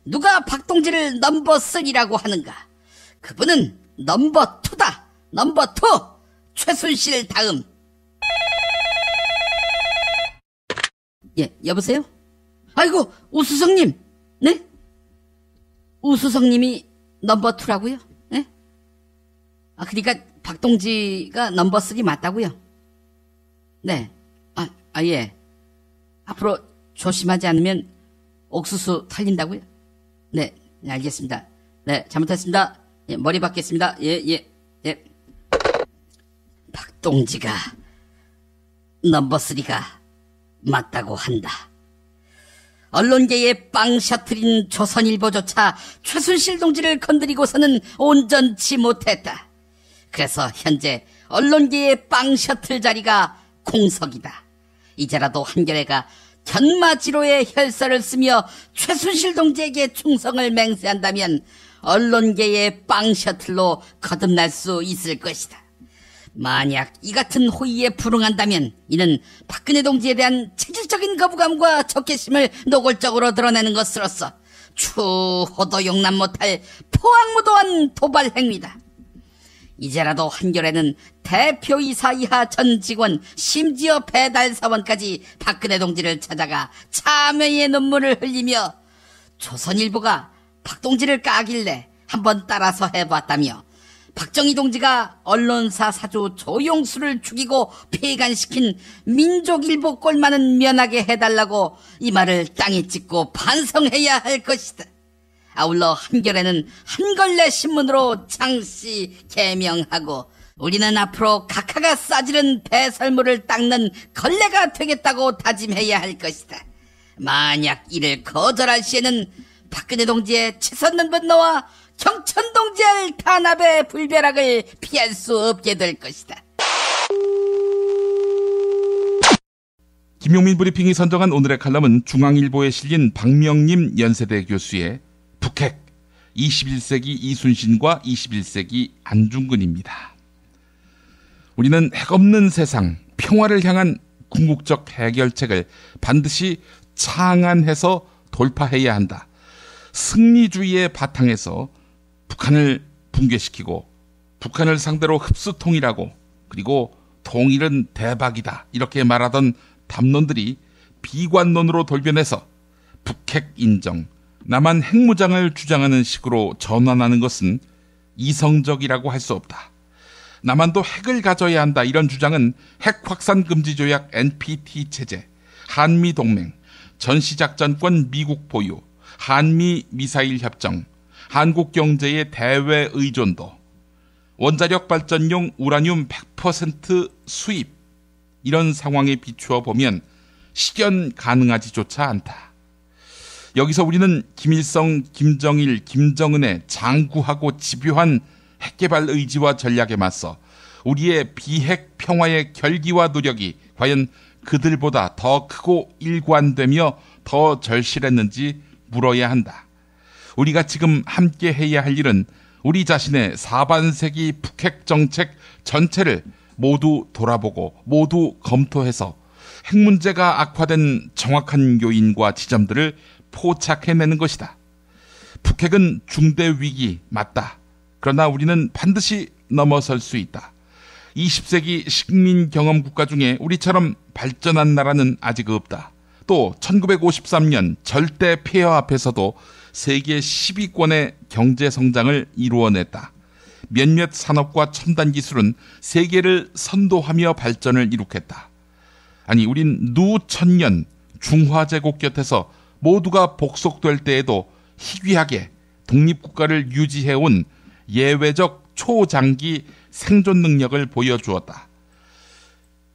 누가 박동지를 넘버 3라고 하는가? 그분은 넘버 2다. 넘버 2. 최순실 다음. 예, 여보세요? 아이고, 우수성님. 네? 우수성님이 넘버 2라고요? 네? 아, 그러니까 박동지가 넘버 3 맞다고요? 네. 예. 앞으로 조심하지 않으면 옥수수 털린다고요? 네, 알겠습니다. 네, 잘못했습니다. 예, 머리 받겠습니다. 예. 박동지가 넘버 3가 맞다고 한다. 언론계의 빵 셔틀인 조선일보조차 최순실 동지를 건드리고서는 온전치 못했다. 그래서 현재 언론계의 빵 셔틀 자리가 공석이다. 이제라도 한겨레가 견마지로의 혈서를 쓰며 최순실 동지에게 충성을 맹세한다면 언론계의 빵 셔틀로 거듭날 수 있을 것이다. 만약 이 같은 호의에 불응한다면 이는 박근혜 동지에 대한 체질적인 거부감과 적개심을 노골적으로 드러내는 것으로서 추호도 용납 못할 포악무도한 도발 행위다. 이제라도 한겨레는 대표이사 이하 전 직원, 심지어 배달사원까지 박근혜 동지를 찾아가 참회의 눈물을 흘리며 조선일보가 박동지를 까길래 한번 따라서 해봤다며 박정희 동지가 언론사 사주 조용수를 죽이고 폐간시킨 민족일보 꼴만은 면하게 해달라고 이 말을 땅에 찍고 반성해야 할 것이다. 아울러 한겨레는 한걸레 신문으로 창씨 개명하고 우리는 앞으로 각하가 싸지른 배설물을 닦는 걸레가 되겠다고 다짐해야 할 것이다. 만약 이를 거절할 시에는 박근혜 동지의 치솟는 분노와 경천 동지의 탄압의 불벼락을 피할 수 없게 될 것이다. 김용민 브리핑이 선정한 오늘의 칼럼은 중앙일보에 실린 박명림 연세대 교수의 북핵 21세기 이순신과 21세기 안중근입니다. 우리는 핵없는 세상, 평화를 향한 궁극적 해결책을 반드시 창안해서 돌파해야 한다. 승리주의의 바탕에서 북한을 붕괴시키고 북한을 상대로 흡수통일하고 그리고 통일은 대박이다 이렇게 말하던 담론들이 비관론으로 돌변해서 북핵 인정, 남한 핵무장을 주장하는 식으로 전환하는 것은 이성적이라고 할 수 없다. 남한도 핵을 가져야 한다 이런 주장은 핵 확산 금지 조약 NPT 체제, 한미 동맹, 전시작전권 미국 보유, 한미 미사일 협정, 한국 경제의 대외 의존도, 원자력 발전용 우라늄 100% 수입 이런 상황에 비추어 보면 실현 가능하지조차 않다. 여기서 우리는 김일성, 김정일, 김정은의 장구하고 집요한 핵개발 의지와 전략에 맞서 우리의 비핵 평화의 결기와 노력이 과연 그들보다 더 크고 일관되며 더 절실했는지 물어야 한다. 우리가 지금 함께 해야 할 일은 우리 자신의 4반세기 북핵 정책 전체를 모두 돌아보고 모두 검토해서 핵 문제가 악화된 정확한 요인과 지점들을 포착해내는 것이다. 북핵은 중대 위기 맞다. 그러나 우리는 반드시 넘어설 수 있다. 20세기 식민 경험 국가 중에 우리처럼 발전한 나라는 아직 없다. 또 1953년 절대 폐허 앞에서도 세계 10위권의 경제 성장을 이루어냈다. 몇몇 산업과 첨단 기술은 세계를 선도하며 발전을 이룩했다. 아니, 우린 누천년 중화제국 곁에서 모두가 복속될 때에도 희귀하게 독립국가를 유지해온 예외적 초장기 생존 능력을 보여주었다.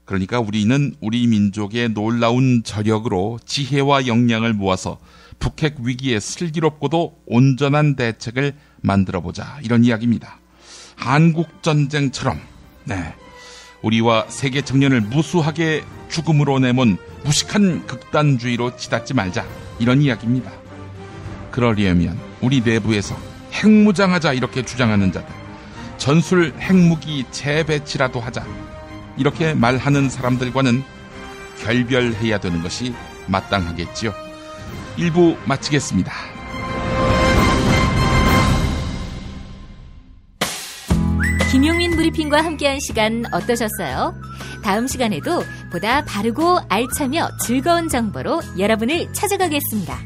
그러니까 우리는 우리 민족의 놀라운 저력으로 지혜와 역량을 모아서 북핵 위기에 슬기롭고도 온전한 대책을 만들어보자, 이런 이야기입니다. 한국전쟁처럼 우리와 세계 청년을 무수하게 죽음으로 내몬 무식한 극단주의로 치닫지 말자, 이런 이야기입니다. 그러려면 우리 내부에서 핵무장하자 이렇게 주장하는 자들, 전술 핵무기 재배치라도 하자 이렇게 말하는 사람들과는 결별해야 되는 것이 마땅하겠지요. 1부 마치겠습니다. 김용민 브리핑과 함께한 시간 어떠셨어요? 다음 시간에도 보다 바르고 알차며 즐거운 정보로 여러분을 찾아가겠습니다.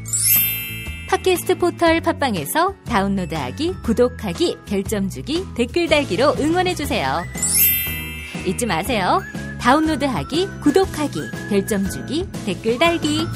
팟캐스트 포털 팟빵에서 다운로드하기, 구독하기, 별점 주기, 댓글 달기로 응원해주세요. 잊지 마세요. 다운로드하기, 구독하기, 별점 주기, 댓글 달기.